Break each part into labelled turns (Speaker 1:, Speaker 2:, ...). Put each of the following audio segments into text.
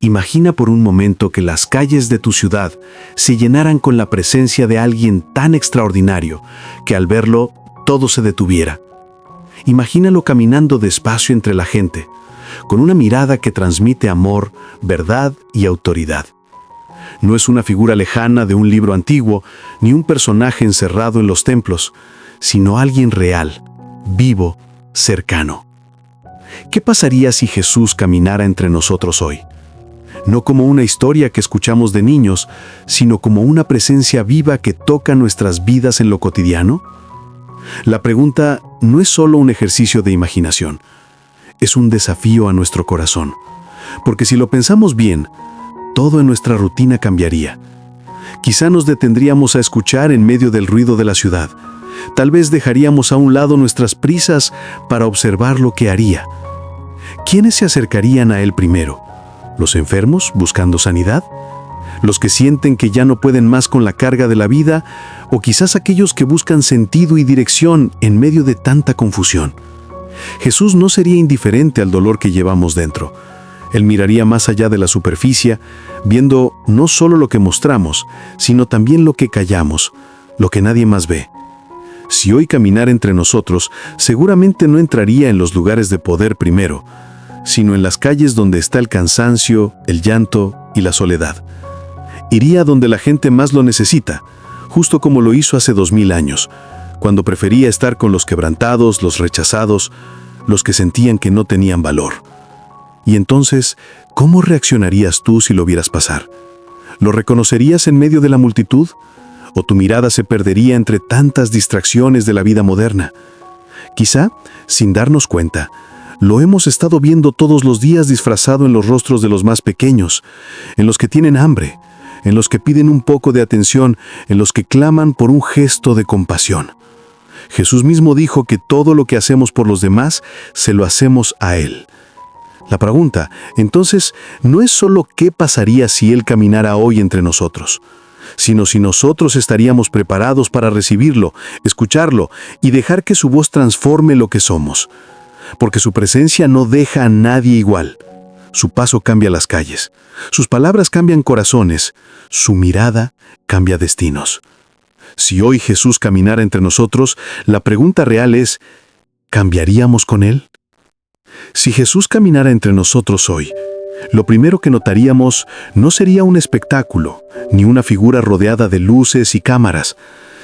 Speaker 1: Imagina por un momento que las calles de tu ciudad se llenaran con la presencia de alguien tan extraordinario que al verlo todo se detuviera. Imagínalo caminando despacio entre la gente, con una mirada que transmite amor, verdad y autoridad. No es una figura lejana de un libro antiguo, ni un personaje encerrado en los templos, sino alguien real, vivo, cercano. ¿Qué pasaría si Jesús caminara entre nosotros hoy? No como una historia que escuchamos de niños, sino como una presencia viva que toca nuestras vidas en lo cotidiano. La pregunta no es solo un ejercicio de imaginación, es un desafío a nuestro corazón. Porque si lo pensamos bien, todo en nuestra rutina cambiaría. Quizá nos detendríamos a escuchar en medio del ruido de la ciudad. Tal vez dejaríamos a un lado nuestras prisas para observar lo que haría. ¿Quiénes se acercarían a Él primero? ¿Los enfermos buscando sanidad? ¿Los que sienten que ya no pueden más con la carga de la vida? ¿O quizás aquellos que buscan sentido y dirección en medio de tanta confusión? Jesús no sería indiferente al dolor que llevamos dentro. Él miraría más allá de la superficie, viendo no solo lo que mostramos, sino también lo que callamos, lo que nadie más ve. Si hoy caminara entre nosotros, seguramente no entraría en los lugares de poder primero, sino en las calles donde está el cansancio, el llanto y la soledad. Iría donde la gente más lo necesita, justo como lo hizo hace 2000 años, cuando prefería estar con los quebrantados, los rechazados, los que sentían que no tenían valor. Y entonces, ¿cómo reaccionarías tú si lo vieras pasar? ¿Lo reconocerías en medio de la multitud? ¿O tu mirada se perdería entre tantas distracciones de la vida moderna? Quizá, sin darnos cuenta, lo hemos estado viendo todos los días disfrazado en los rostros de los más pequeños, en los que tienen hambre, en los que piden un poco de atención, en los que claman por un gesto de compasión. Jesús mismo dijo que todo lo que hacemos por los demás, se lo hacemos a Él. La pregunta, entonces, no es solo qué pasaría si Él caminara hoy entre nosotros, sino si nosotros estaríamos preparados para recibirlo, escucharlo y dejar que su voz transforme lo que somos. Porque su presencia no deja a nadie igual. Su paso cambia las calles, sus palabras cambian corazones, su mirada cambia destinos. Si hoy Jesús caminara entre nosotros, la pregunta real es, ¿cambiaríamos con Él? Si Jesús caminara entre nosotros hoy, lo primero que notaríamos no sería un espectáculo, ni una figura rodeada de luces y cámaras,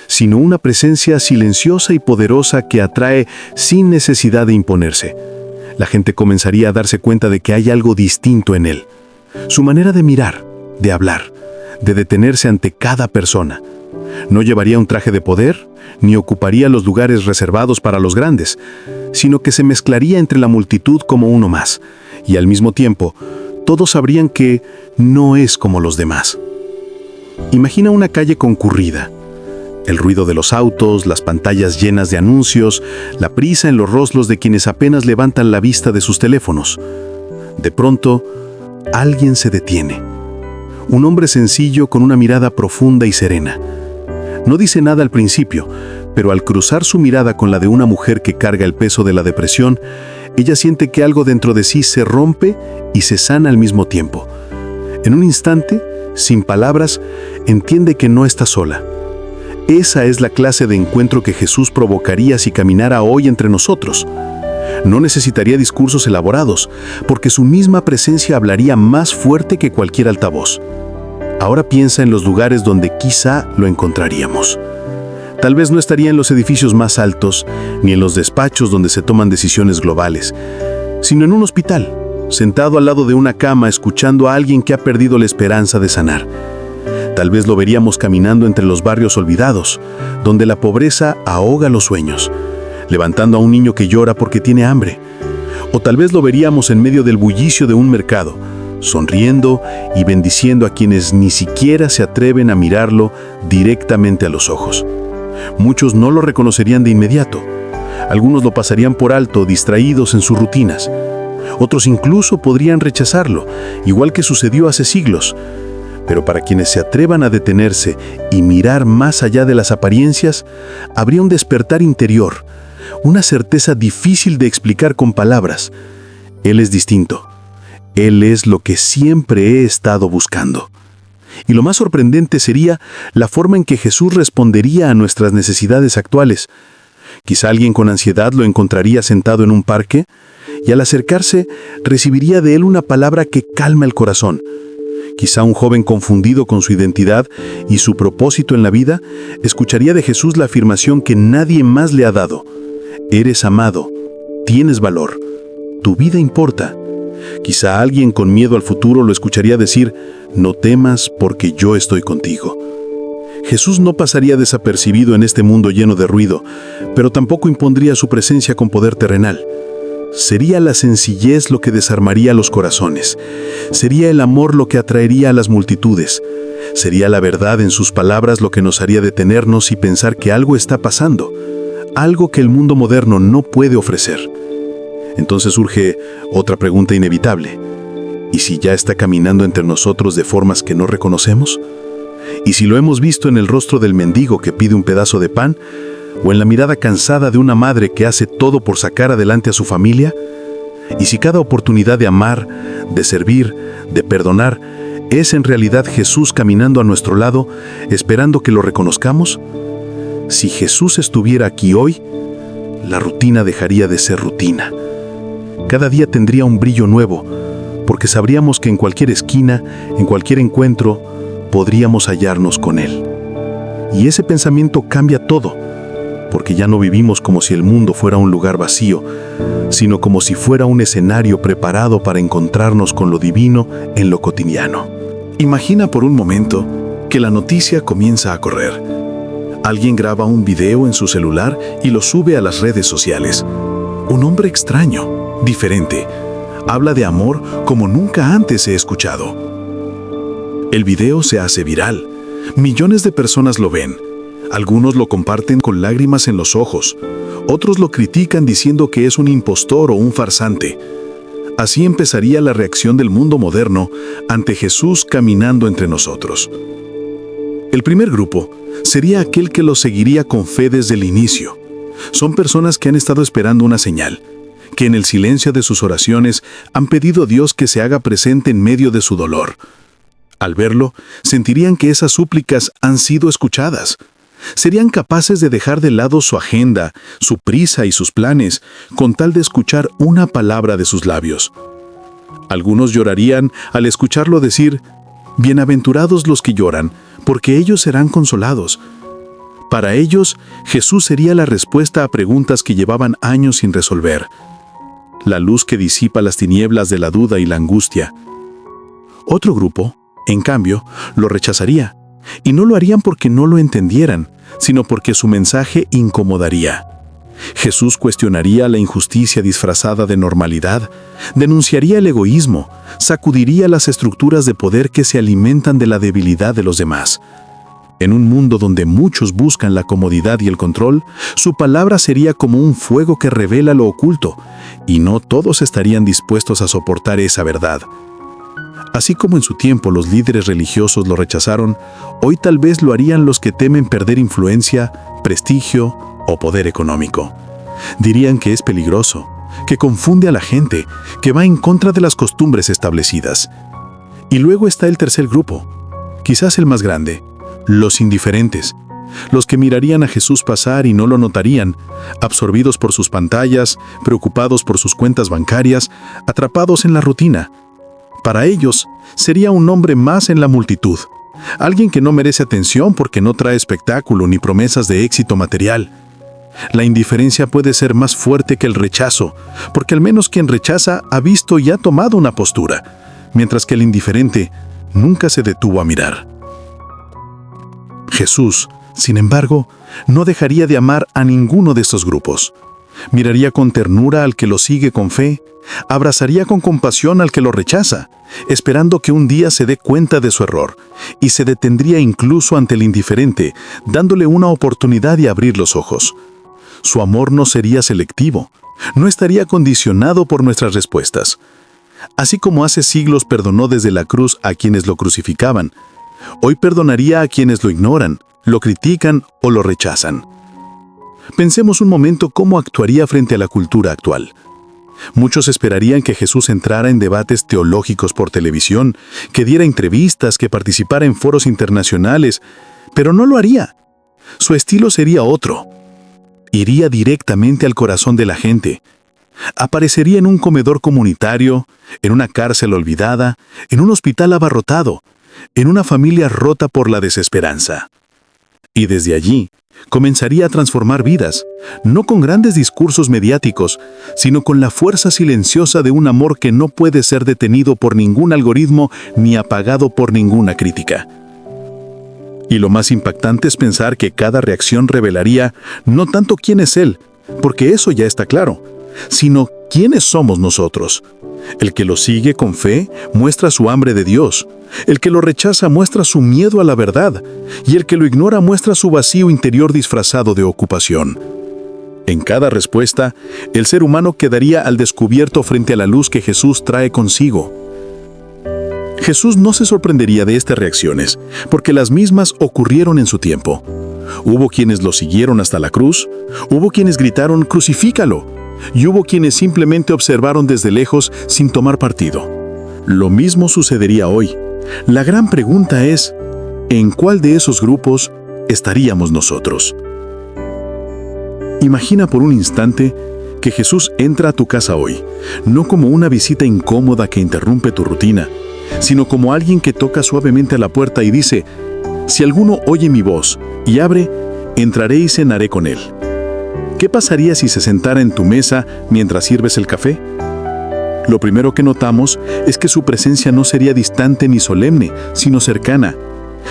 Speaker 1: sino una presencia silenciosa y poderosa que atrae sin necesidad de imponerse. La gente comenzaría a darse cuenta de que hay algo distinto en Él. Su manera de mirar, de hablar, de detenerse ante cada persona. No llevaría un traje de poder, ni ocuparía los lugares reservados para los grandes, sino que se mezclaría entre la multitud como uno más, y al mismo tiempo, todos sabrían que no es como los demás. Imagina una calle concurrida. El ruido de los autos, las pantallas llenas de anuncios, la prisa en los rostros de quienes apenas levantan la vista de sus teléfonos. De pronto, alguien se detiene. Un hombre sencillo con una mirada profunda y serena. No dice nada al principio, pero al cruzar su mirada con la de una mujer que carga el peso de la depresión, ella siente que algo dentro de sí se rompe y se sana al mismo tiempo. En un instante, sin palabras, entiende que no está sola. Esa es la clase de encuentro que Jesús provocaría si caminara hoy entre nosotros. No necesitaría discursos elaborados, porque su misma presencia hablaría más fuerte que cualquier altavoz. Ahora piensa en los lugares donde quizá lo encontraríamos. Tal vez no estaría en los edificios más altos, ni en los despachos donde se toman decisiones globales, sino en un hospital, sentado al lado de una cama escuchando a alguien que ha perdido la esperanza de sanar. Tal vez lo veríamos caminando entre los barrios olvidados, donde la pobreza ahoga los sueños, levantando a un niño que llora porque tiene hambre. O tal vez lo veríamos en medio del bullicio de un mercado, sonriendo y bendiciendo a quienes ni siquiera se atreven a mirarlo directamente a los ojos. Muchos no lo reconocerían de inmediato. Algunos lo pasarían por alto, distraídos en sus rutinas. Otros incluso podrían rechazarlo, igual que sucedió hace siglos. Pero para quienes se atrevan a detenerse y mirar más allá de las apariencias, habría un despertar interior, una certeza difícil de explicar con palabras. Él es distinto. Él es lo que siempre he estado buscando. Y lo más sorprendente sería la forma en que Jesús respondería a nuestras necesidades actuales. Quizá alguien con ansiedad lo encontraría sentado en un parque y al acercarse recibiría de él una palabra que calma el corazón. Quizá un joven confundido con su identidad y su propósito en la vida escucharía de Jesús la afirmación que nadie más le ha dado. Eres amado, tienes valor, tu vida importa. Quizá alguien con miedo al futuro lo escucharía decir, no temas porque yo estoy contigo. Jesús no pasaría desapercibido en este mundo lleno de ruido, pero tampoco impondría su presencia con poder terrenal. Sería la sencillez lo que desarmaría los corazones. Sería el amor lo que atraería a las multitudes. Sería la verdad en sus palabras lo que nos haría detenernos y pensar que algo está pasando, algo que el mundo moderno no puede ofrecer. Entonces surge otra pregunta inevitable. ¿Y si ya está caminando entre nosotros de formas que no reconocemos? ¿Y si lo hemos visto en el rostro del mendigo que pide un pedazo de pan? ¿O en la mirada cansada de una madre que hace todo por sacar adelante a su familia? ¿Y si cada oportunidad de amar, de servir, de perdonar, es en realidad Jesús caminando a nuestro lado, esperando que lo reconozcamos? Si Jesús estuviera aquí hoy, la rutina dejaría de ser rutina. Cada día tendría un brillo nuevo, porque sabríamos que en cualquier esquina, en cualquier encuentro, podríamos hallarnos con Él. Y ese pensamiento cambia todo, porque ya no vivimos como si el mundo fuera un lugar vacío, sino como si fuera un escenario preparado para encontrarnos con lo divino en lo cotidiano. Imagina por un momento que la noticia comienza a correr. Alguien graba un video en su celular y lo sube a las redes sociales. Un hombre extraño, diferente, habla de amor como nunca antes he escuchado. El video se hace viral. Millones de personas lo ven. Algunos lo comparten con lágrimas en los ojos. Otros lo critican diciendo que es un impostor o un farsante. Así empezaría la reacción del mundo moderno ante Jesús caminando entre nosotros. El primer grupo sería aquel que lo seguiría con fe desde el inicio. Son personas que han estado esperando una señal, que en el silencio de sus oraciones han pedido a Dios que se haga presente en medio de su dolor. Al verlo, sentirían que esas súplicas han sido escuchadas. Serían capaces de dejar de lado su agenda, su prisa y sus planes, con tal de escuchar una palabra de sus labios. Algunos llorarían al escucharlo decir, «Bienaventurados los que lloran, porque ellos serán consolados». Para ellos, Jesús sería la respuesta a preguntas que llevaban años sin resolver. La luz que disipa las tinieblas de la duda y la angustia. Otro grupo, en cambio, lo rechazaría, y no lo harían porque no lo entendieran, sino porque su mensaje incomodaría. Jesús cuestionaría la injusticia disfrazada de normalidad, denunciaría el egoísmo, sacudiría las estructuras de poder que se alimentan de la debilidad de los demás. En un mundo donde muchos buscan la comodidad y el control, su palabra sería como un fuego que revela lo oculto, y no todos estarían dispuestos a soportar esa verdad. Así como en su tiempo los líderes religiosos lo rechazaron, hoy tal vez lo harían los que temen perder influencia, prestigio o poder económico. Dirían que es peligroso, que confunde a la gente, que va en contra de las costumbres establecidas. Y luego está el tercer grupo, quizás el más grande, los indiferentes, los que mirarían a Jesús pasar y no lo notarían, absorbidos por sus pantallas, preocupados por sus cuentas bancarias, atrapados en la rutina. Para ellos, sería un hombre más en la multitud, alguien que no merece atención porque no trae espectáculo ni promesas de éxito material. La indiferencia puede ser más fuerte que el rechazo, porque al menos quien rechaza ha visto y ha tomado una postura, mientras que el indiferente nunca se detuvo a mirar. Jesús, sin embargo, no dejaría de amar a ninguno de estos grupos. Miraría con ternura al que lo sigue con fe, abrazaría con compasión al que lo rechaza, esperando que un día se dé cuenta de su error, y se detendría incluso ante el indiferente, dándole una oportunidad de abrir los ojos. Su amor no sería selectivo, no estaría condicionado por nuestras respuestas. Así como hace siglos perdonó desde la cruz a quienes lo crucificaban, hoy perdonaría a quienes lo ignoran, lo critican o lo rechazan. Pensemos un momento cómo actuaría frente a la cultura actual.
Speaker 2: Muchos esperarían que Jesús entrara en debates teológicos por televisión, que diera entrevistas, que participara en foros internacionales, pero no lo haría. Su estilo sería otro. Iría directamente al corazón de la gente. Aparecería en un comedor comunitario, en una cárcel olvidada, en un hospital abarrotado, en una familia rota por la desesperanza. Y desde allí, comenzaría a transformar vidas, no con grandes discursos mediáticos, sino con la fuerza silenciosa de un amor que no puede ser detenido por ningún algoritmo ni apagado por ninguna crítica. Y lo más impactante es pensar que cada reacción revelaría no tanto quién es Él, porque eso ya está claro, sino quiénes somos nosotros. El que lo sigue con fe muestra su hambre de Dios. El que lo rechaza muestra su miedo a la verdad. Y el que lo ignora muestra su vacío interior disfrazado de ocupación. En cada respuesta, el ser humano quedaría al descubierto frente a la luz que Jesús trae consigo. Jesús no se sorprendería de estas reacciones, porque las mismas ocurrieron en su tiempo. Hubo quienes lo siguieron hasta la cruz, hubo quienes gritaron «¡Crucifícalo!», y hubo quienes simplemente observaron desde lejos sin tomar partido. Lo mismo sucedería hoy. La gran pregunta es, ¿en cuál de esos grupos estaríamos nosotros? Imagina por un instante que Jesús entra a tu casa hoy, no como una visita incómoda que interrumpe tu rutina, sino como alguien que toca suavemente a la puerta y dice, «Si alguno oye mi voz y abre, entraré y cenaré con él». ¿Qué pasaría si se sentara en tu mesa mientras sirves el café? Lo primero que notamos es que su presencia no sería distante ni solemne, sino cercana.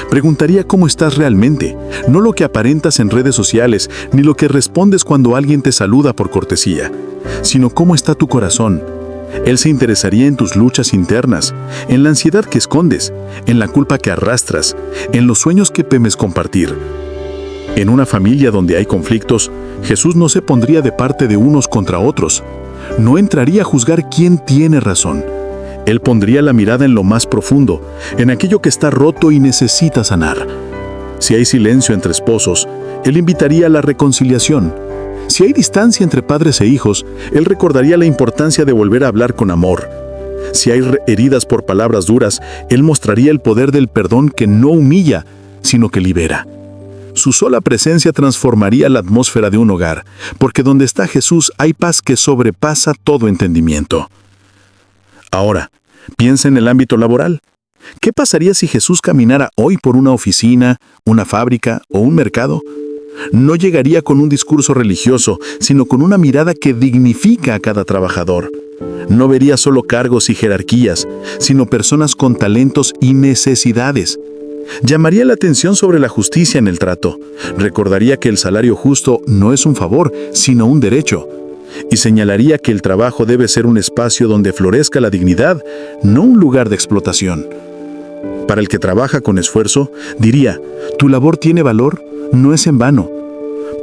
Speaker 2: Preguntaría cómo estás realmente, no lo que aparentas en redes sociales, ni lo que respondes cuando alguien te saluda por cortesía, sino cómo está tu corazón. Él se interesaría en tus luchas internas, en la ansiedad que escondes, en la culpa que arrastras, en los sueños que temes compartir. En una familia donde hay conflictos, Jesús no se pondría de parte de unos contra otros. No entraría a juzgar quién tiene razón. Él pondría la mirada en lo más profundo, en aquello que está roto y necesita sanar. Si hay silencio entre esposos, Él invitaría a la reconciliación. Si hay distancia entre padres e hijos, Él recordaría la importancia de volver a hablar con amor. Si hay heridas por palabras duras, Él mostraría el poder del perdón que no humilla, sino que libera. Su sola presencia transformaría la atmósfera de un hogar, porque donde está Jesús hay paz que sobrepasa todo entendimiento. Ahora, piensa en el ámbito laboral. ¿Qué pasaría si Jesús caminara hoy por una oficina, una fábrica o un mercado? No llegaría con un discurso religioso, sino con una mirada que dignifica a cada trabajador. No vería solo cargos y jerarquías, sino personas con talentos y necesidades. Llamaría la atención sobre la justicia en el trato. Recordaría que el salario justo no es un favor, sino un derecho. Y señalaría que el trabajo debe ser un espacio donde florezca la dignidad, no un lugar de explotación. Para el que trabaja con esfuerzo, diría, tu labor tiene valor, no es en vano.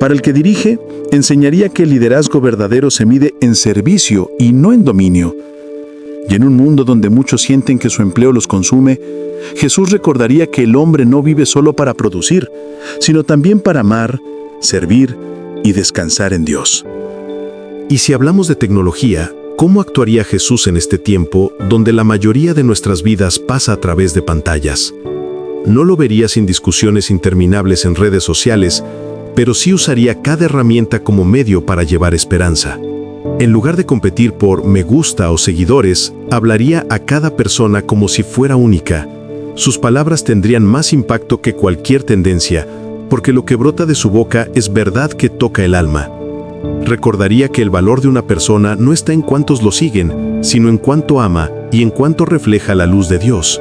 Speaker 2: Para el que dirige, enseñaría que el liderazgo verdadero se mide en servicio y no en dominio. Y en un mundo donde muchos sienten que su empleo los consume, Jesús recordaría que el hombre no vive solo para producir, sino también para amar, servir y descansar en Dios.
Speaker 1: Y si hablamos de tecnología, ¿cómo actuaría Jesús en este tiempo donde la mayoría de nuestras vidas pasa a través de pantallas? No lo vería sin discusiones interminables en redes sociales, pero sí usaría cada herramienta como medio para llevar esperanza. En lugar de competir por me gusta o seguidores, hablaría a cada persona como si fuera única. Sus palabras tendrían más impacto que cualquier tendencia, porque lo que brota de su boca es verdad que toca el alma. Recordaría que el valor de una persona no está en cuántos lo siguen, sino en cuánto ama y en cuánto refleja la luz de Dios.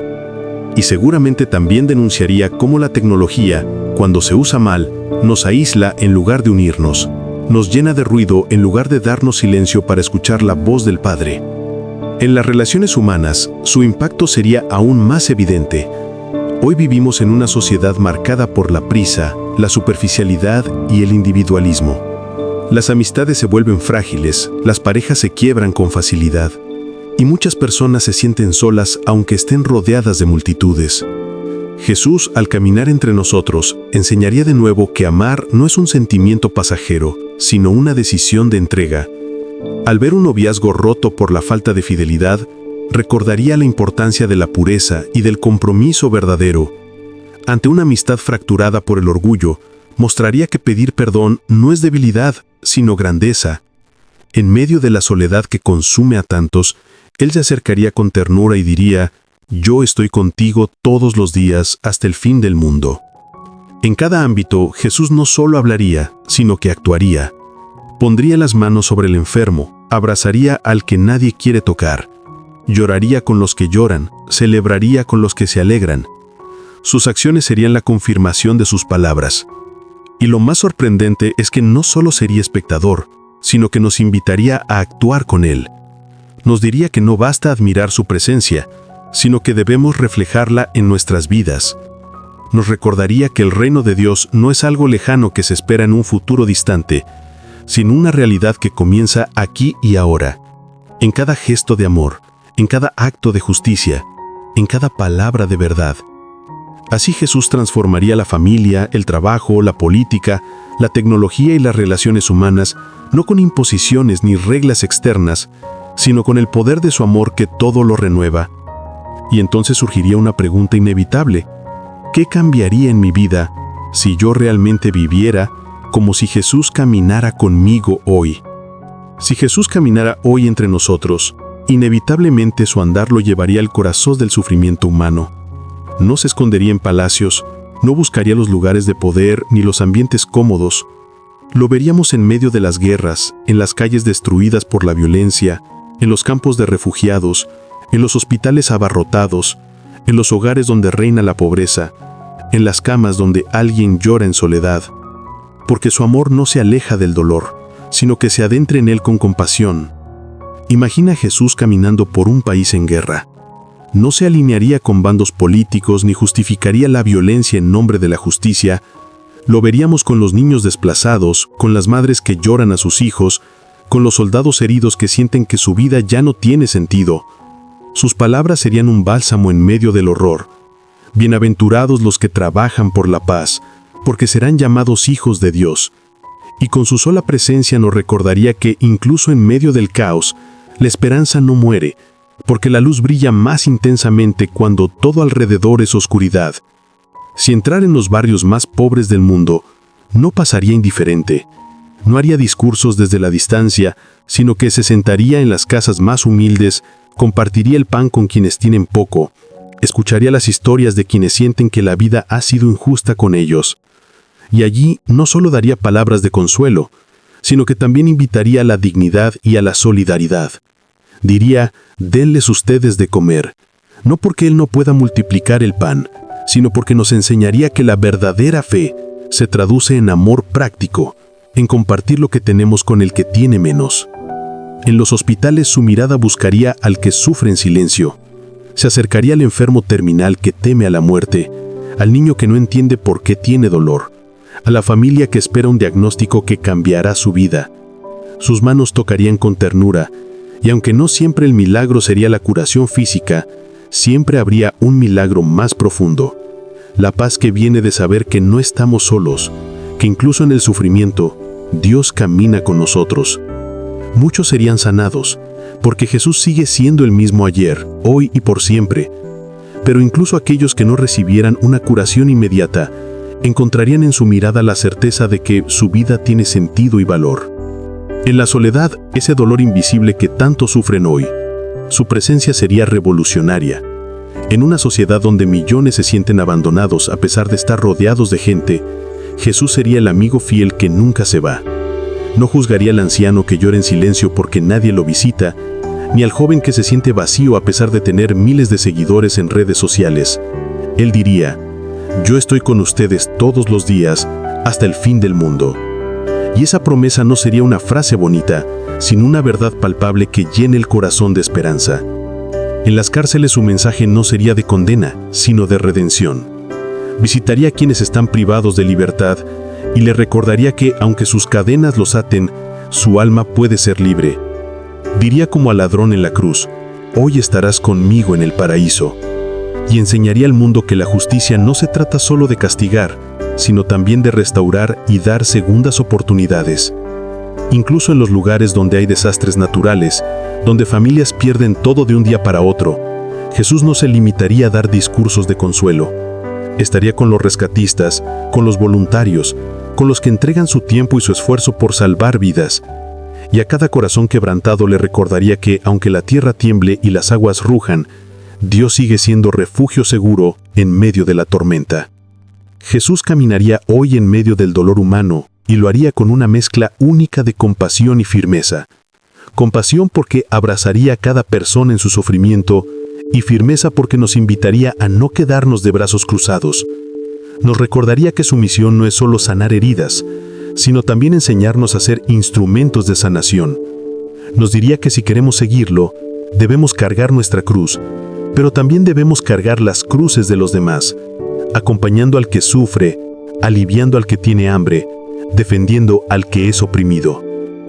Speaker 1: Y seguramente también denunciaría cómo la tecnología, cuando se usa mal, nos aísla en lugar de unirnos. Nos llena de ruido en lugar de darnos silencio para escuchar la voz del Padre. En las relaciones humanas, su impacto sería aún más evidente. Hoy vivimos en una sociedad marcada por la prisa, la superficialidad y el individualismo. Las amistades se vuelven frágiles, las parejas se quiebran con facilidad, y muchas personas se sienten solas aunque estén rodeadas de multitudes. Jesús, al caminar entre nosotros, enseñaría de nuevo que amar no es un sentimiento pasajero, sino una decisión de entrega, Al ver un noviazgo roto por la falta de fidelidad, recordaría la importancia de la pureza y del compromiso verdadero. Ante una amistad fracturada por el orgullo, mostraría que pedir perdón no es debilidad, sino grandeza. En medio de la soledad que consume a tantos, él se acercaría con ternura y diría: «Yo estoy contigo todos los días hasta el fin del mundo». En cada ámbito, Jesús no solo hablaría, sino que actuaría. Pondría las manos sobre el enfermo, abrazaría al que nadie quiere tocar, lloraría con los que lloran, celebraría con los que se alegran. Sus acciones serían la confirmación de sus palabras. Y lo más sorprendente es que no solo sería espectador, sino que nos invitaría a actuar con él. Nos diría que no basta admirar su presencia, sino que debemos reflejarla en nuestras vidas. Nos recordaría que el reino de Dios no es algo lejano que se espera en un futuro distante, sino una realidad que comienza aquí y ahora, en cada gesto de amor, en cada acto de justicia, en cada palabra de verdad. Así Jesús transformaría la familia, el trabajo, la política, la tecnología y las relaciones humanas, no con imposiciones ni reglas externas, sino con el poder de su amor que todo lo renueva. Y entonces surgiría una pregunta inevitable: ¿qué cambiaría en mi vida si yo realmente viviera como si Jesús caminara conmigo hoy? Si Jesús caminara hoy entre nosotros, inevitablemente su andar lo llevaría al corazón del sufrimiento humano. No se escondería en palacios, no buscaría los lugares de poder ni los ambientes cómodos. Lo veríamos en medio de las guerras, en las calles destruidas por la violencia, en los campos de refugiados, en los hospitales abarrotados, en los hogares donde reina la pobreza, en las camas donde alguien llora en soledad. Porque su amor no se aleja del dolor, sino que se adentra en él con compasión. Imagina a Jesús caminando por un país en guerra. No se alinearía con bandos políticos ni justificaría la violencia en nombre de la justicia. Lo veríamos con los niños desplazados, con las madres que lloran a sus hijos, con los soldados heridos que sienten que su vida ya no tiene sentido. Sus palabras serían un bálsamo en medio del horror. Bienaventurados los que trabajan por la paz, porque serán llamados hijos de Dios. Y con su sola presencia nos recordaría que incluso en medio del caos, la esperanza no muere, porque la luz brilla más intensamente cuando todo alrededor es oscuridad. Si entrara en los barrios más pobres del mundo, no pasaría indiferente. No haría discursos desde la distancia, sino que se sentaría en las casas más humildes, compartiría el pan con quienes tienen poco, escucharía las historias de quienes sienten que la vida ha sido injusta con ellos. Y allí no solo daría palabras de consuelo, sino que también invitaría a la dignidad y a la solidaridad. Diría: denles ustedes de comer, no porque Él no pueda multiplicar el pan, sino porque nos enseñaría que la verdadera fe se traduce en amor práctico, en compartir lo que tenemos con el que tiene menos. En los hospitales su mirada buscaría al que sufre en silencio. Se acercaría al enfermo terminal que teme a la muerte, al niño que no entiende por qué tiene dolor, a la familia que espera un diagnóstico que cambiará su vida. Sus manos tocarían con ternura, y aunque no siempre el milagro sería la curación física, siempre habría un milagro más profundo. La paz que viene de saber que no estamos solos, que incluso en el sufrimiento, Dios camina con nosotros. Muchos serían sanados, porque Jesús sigue siendo el mismo ayer, hoy y por siempre. Pero incluso aquellos que no recibieran una curación inmediata, encontrarían en su mirada la certeza de que su vida tiene sentido y valor. En la soledad, ese dolor invisible que tanto sufren hoy, su presencia sería revolucionaria. En una sociedad donde millones se sienten abandonados a pesar de estar rodeados de gente, Jesús sería el amigo fiel que nunca se va. No juzgaría al anciano que llora en silencio porque nadie lo visita, ni al joven que se siente vacío a pesar de tener miles de seguidores en redes sociales. Él diría: yo estoy con ustedes todos los días hasta el fin del mundo. Y esa promesa no sería una frase bonita, sino una verdad palpable que llene el corazón de esperanza. En las cárceles su mensaje no sería de condena, sino de redención. Visitaría a quienes están privados de libertad y le recordaría que, aunque sus cadenas los aten, su alma puede ser libre. Diría como al ladrón en la cruz: hoy estarás conmigo en el paraíso. Y enseñaría al mundo que la justicia no se trata solo de castigar, sino también de restaurar y dar segundas oportunidades.
Speaker 2: Incluso en los lugares donde hay desastres naturales, donde familias pierden todo de un día para otro, Jesús no se limitaría a dar discursos de consuelo. Estaría con los rescatistas, con los voluntarios, con los que entregan su tiempo y su esfuerzo por salvar vidas. Y a cada corazón quebrantado le recordaría que, aunque la tierra tiemble y las aguas rujan, Dios sigue siendo refugio seguro en medio de la tormenta. Jesús caminaría hoy en medio del dolor humano y lo haría con una mezcla única de compasión y firmeza. Compasión porque abrazaría a cada persona en su sufrimiento y firmeza porque nos invitaría a no quedarnos de brazos cruzados. Nos recordaría que su misión no es solo sanar heridas, sino también enseñarnos a ser instrumentos de sanación. Nos diría que si queremos seguirlo, debemos cargar nuestra cruz, pero también debemos cargar las cruces de los demás, acompañando al que sufre, aliviando al que tiene hambre, defendiendo al que es oprimido.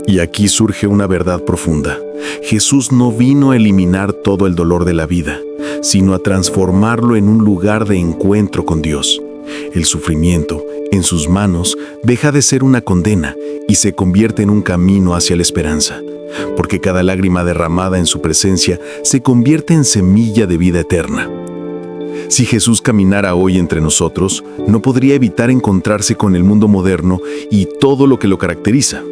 Speaker 1: Y aquí surge una verdad profunda. Jesús no vino a eliminar todo el dolor de la vida, sino a transformarlo en un lugar de encuentro con Dios. El sufrimiento, en sus manos, deja de ser una condena y se convierte en un camino hacia la esperanza, porque cada lágrima derramada en su presencia se convierte en semilla de vida eterna. Si Jesús caminara hoy entre nosotros, no podría evitar encontrarse con el mundo moderno y todo lo que lo caracteriza.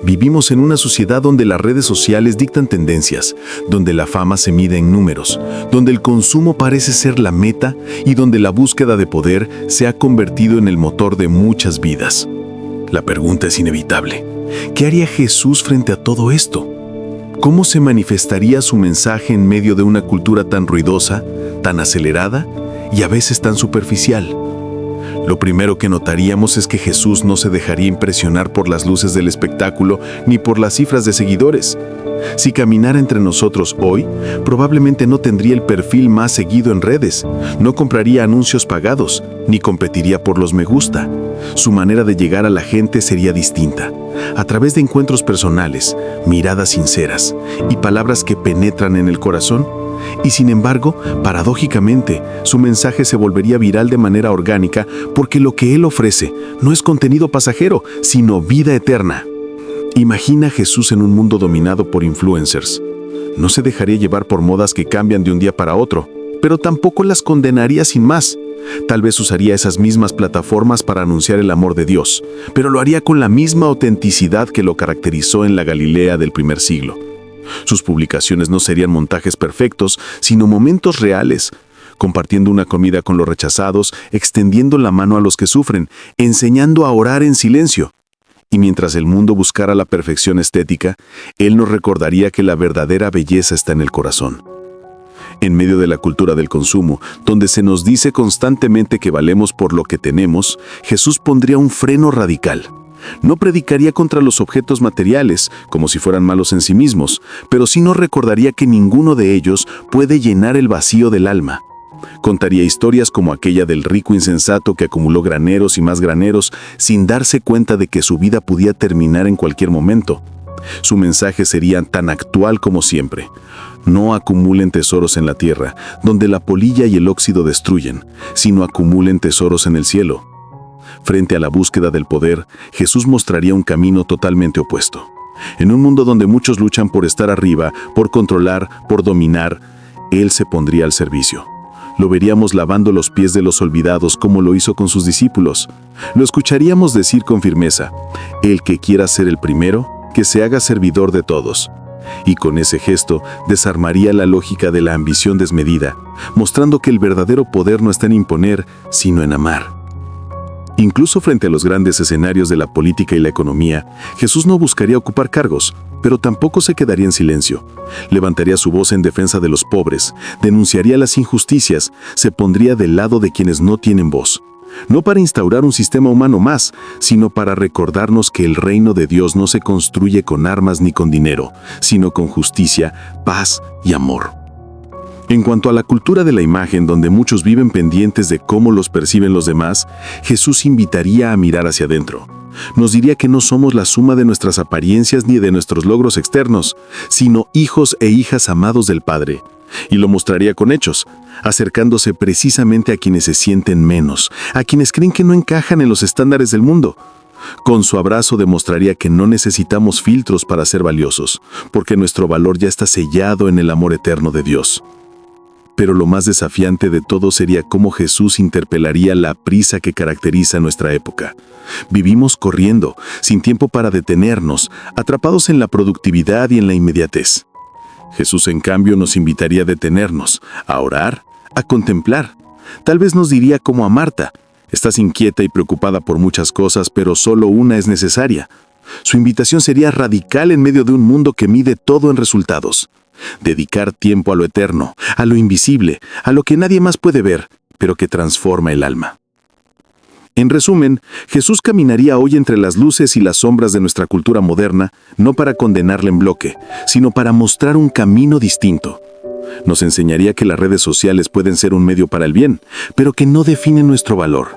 Speaker 1: Vivimos en una sociedad donde las redes sociales dictan tendencias, donde la fama se mide en números, donde el consumo parece ser la meta y donde la búsqueda de poder se ha convertido en el motor de muchas vidas. La pregunta es inevitable. ¿Qué haría Jesús frente a todo esto? ¿Cómo se manifestaría su mensaje en medio de una cultura tan ruidosa, tan acelerada y a veces tan superficial? Lo primero que notaríamos es que Jesús no se dejaría impresionar por las luces del espectáculo ni por las cifras de seguidores. Si caminara entre nosotros hoy, probablemente no tendría el perfil más seguido en redes, no compraría anuncios pagados, ni competiría por los me gusta. Su manera de llegar a la gente sería distinta, a través de encuentros personales, miradas sinceras y palabras que penetran en el corazón. Y sin embargo, paradójicamente, su mensaje se volvería viral de manera orgánica porque lo que él ofrece no es contenido pasajero, sino vida eterna. Imagina a Jesús en un mundo dominado por influencers. No se dejaría llevar por modas que cambian de un día para otro, pero tampoco las condenaría sin más. Tal vez usaría esas mismas plataformas para anunciar el amor de Dios, pero lo haría con la misma autenticidad que lo caracterizó en la Galilea del primer siglo. Sus publicaciones no serían montajes perfectos, sino momentos reales, compartiendo una comida con los rechazados, extendiendo la mano a los que sufren, enseñando a orar en silencio. Y mientras el mundo buscara la perfección estética, Él nos recordaría que la verdadera belleza está en el corazón. En medio de la cultura del consumo, donde se nos dice constantemente que valemos por lo que tenemos, Jesús pondría un freno radical. No predicaría contra los objetos materiales, como si fueran malos en sí mismos, pero sí nos recordaría que ninguno de ellos puede llenar el vacío del alma. Contaría historias como aquella del rico insensato que acumuló graneros y más graneros sin darse cuenta de que su vida podía terminar en cualquier momento. Su mensaje sería tan actual como siempre. No acumulen tesoros en la tierra, donde la polilla y el óxido destruyen, sino acumulen tesoros en el cielo. Frente a la búsqueda del poder, Jesús mostraría un camino totalmente opuesto. En un mundo donde muchos luchan por estar arriba, por controlar, por dominar, Él se pondría al servicio. Lo veríamos lavando los pies de los olvidados como lo hizo con sus discípulos. Lo escucharíamos decir con firmeza: el que quiera ser el primero, que se haga servidor de todos. Y con ese gesto desarmaría la lógica de la ambición desmedida, mostrando que el verdadero poder no está en imponer, sino en amar. Incluso frente a los grandes escenarios de la política y la economía, Jesús no buscaría ocupar cargos, pero tampoco se quedaría en silencio. Levantaría su voz en defensa de los pobres, denunciaría las injusticias, se pondría del lado de quienes no tienen voz. No para instaurar un sistema humano más, sino para recordarnos que el reino de Dios no se construye con armas ni con dinero, sino con justicia, paz y amor. En cuanto a la cultura de la imagen, donde muchos viven pendientes de cómo los perciben los demás, Jesús invitaría a mirar hacia adentro. Nos diría que no somos la suma de nuestras apariencias ni de nuestros logros externos, sino hijos e hijas amados del Padre. Y lo mostraría con hechos, acercándose precisamente a quienes se sienten menos, a quienes creen que no encajan en los estándares del mundo.
Speaker 2: Con su abrazo demostraría que no necesitamos filtros para ser valiosos, porque nuestro valor ya está sellado en el amor eterno de Dios. Pero lo más desafiante de todo sería cómo Jesús interpelaría la prisa que caracteriza nuestra época. Vivimos corriendo, sin tiempo para detenernos, atrapados en la productividad y en la inmediatez. Jesús, en cambio, nos invitaría a detenernos, a orar, a contemplar. Tal vez nos diría como a Marta: estás inquieta y preocupada por muchas cosas, pero solo una es necesaria. Su invitación sería radical en medio de un mundo que mide todo en resultados. Dedicar tiempo a lo eterno, a lo invisible, a lo que nadie más puede ver, pero que transforma el alma. En resumen, Jesús caminaría hoy entre las luces y las sombras de nuestra cultura moderna, no para condenarla en bloque, sino para mostrar un camino distinto. Nos enseñaría que las redes sociales pueden ser un medio para el bien, pero que no definen nuestro valor.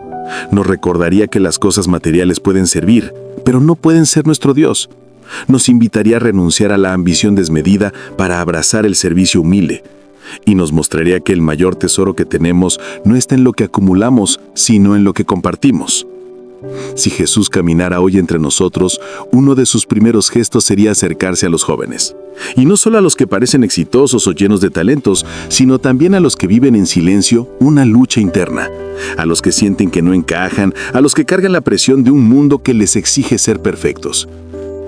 Speaker 2: Nos recordaría que las cosas materiales pueden servir, pero no pueden ser nuestro Dios. Nos invitaría a renunciar a la ambición desmedida para abrazar el servicio humilde. Y nos mostraría que el mayor tesoro que tenemos no está en lo que acumulamos, sino en lo que compartimos. Si Jesús caminara hoy entre nosotros, uno de sus primeros gestos sería acercarse a los jóvenes. Y no solo a los que parecen exitosos o llenos de talentos, sino también a los que viven en silencio una lucha interna, a los que sienten que no encajan, a los que cargan la presión de un mundo que les exige ser perfectos.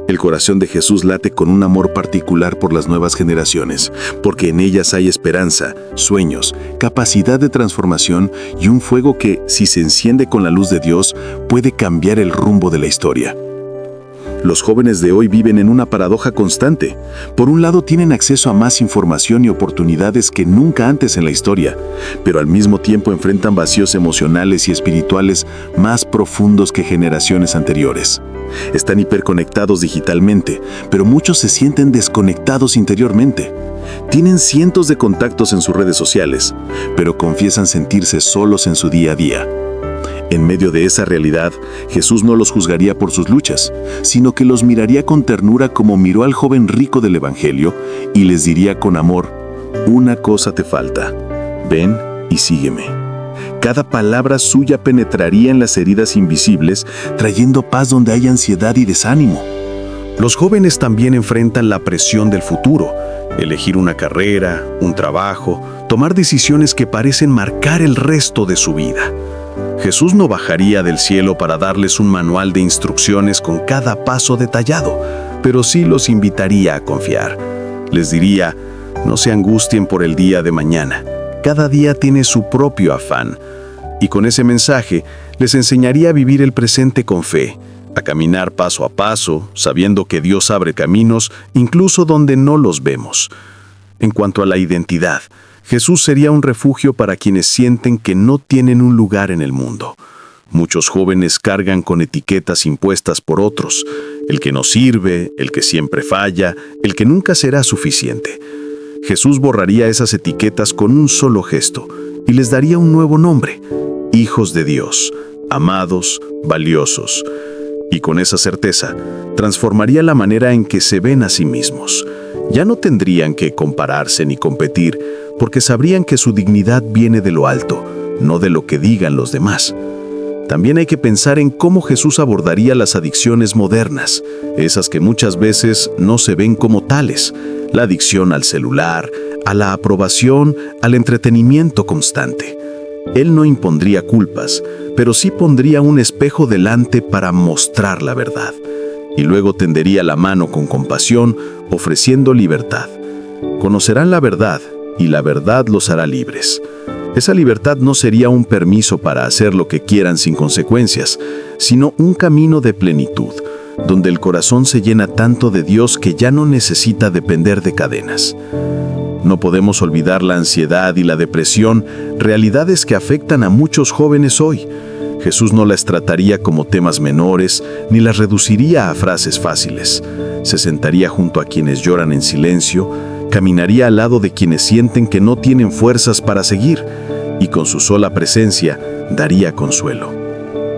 Speaker 2: El corazón de Jesús late con un amor particular por las nuevas generaciones, porque en ellas hay esperanza, sueños, capacidad de transformación y un fuego que, si se enciende con la luz de Dios, puede cambiar el rumbo de la historia. Los jóvenes de hoy viven en una paradoja constante. Por un lado, tienen acceso a más información y oportunidades que nunca antes en la historia, pero al mismo tiempo enfrentan vacíos emocionales y espirituales más profundos que generaciones anteriores. Están hiperconectados digitalmente, pero muchos se sienten desconectados interiormente. Tienen cientos de contactos en sus redes sociales, pero confiesan sentirse solos en su día a día. En medio de esa realidad, Jesús no los juzgaría por sus luchas, sino que los miraría con ternura como miró al joven rico del Evangelio y les diría con amor: una cosa te falta, ven y sígueme. Cada palabra suya penetraría en las heridas invisibles, trayendo paz donde hay ansiedad y desánimo.
Speaker 1: Los jóvenes también enfrentan la presión del futuro: elegir una carrera, un trabajo, tomar decisiones que parecen marcar el resto de su vida. Jesús no bajaría del cielo para darles un manual de instrucciones con cada paso detallado, pero sí los invitaría a confiar. Les diría: no se angustien por el día de mañana. Cada día tiene su propio afán. Y con ese mensaje les enseñaría a vivir el presente con fe, a caminar paso a paso, sabiendo que Dios abre caminos incluso donde no los vemos. En cuanto a la identidad, Jesús sería un refugio para quienes sienten que no tienen un lugar en el mundo. Muchos jóvenes cargan con etiquetas impuestas por otros: el que no sirve, el que siempre falla, el que nunca será suficiente. Jesús borraría esas etiquetas con un solo gesto y les daría un nuevo nombre: hijos de Dios, amados, valiosos. Y con esa certeza, transformaría la manera en que se ven a sí mismos. Ya no tendrían que compararse ni competir, porque sabrían que su dignidad viene de lo alto, no de lo que digan los demás. También hay que pensar en cómo Jesús abordaría las adicciones modernas, esas que muchas veces no se ven como tales: la adicción al celular, a la aprobación, al entretenimiento constante. Él no impondría culpas, pero sí pondría un espejo delante para mostrar la verdad. Y luego tendería la mano con compasión, ofreciendo libertad. Conocerán la verdad, y la verdad los hará libres. Esa libertad no sería un permiso para hacer lo que quieran sin consecuencias, sino un camino de plenitud, donde el corazón se llena tanto de Dios que ya no necesita depender de cadenas. No podemos olvidar la ansiedad y la depresión, realidades que afectan a muchos jóvenes hoy. Jesús no las trataría como temas menores, ni las reduciría a frases fáciles. Se sentaría junto a quienes lloran en silencio, caminaría al lado de quienes sienten que no tienen fuerzas para seguir, y con su sola presencia daría consuelo.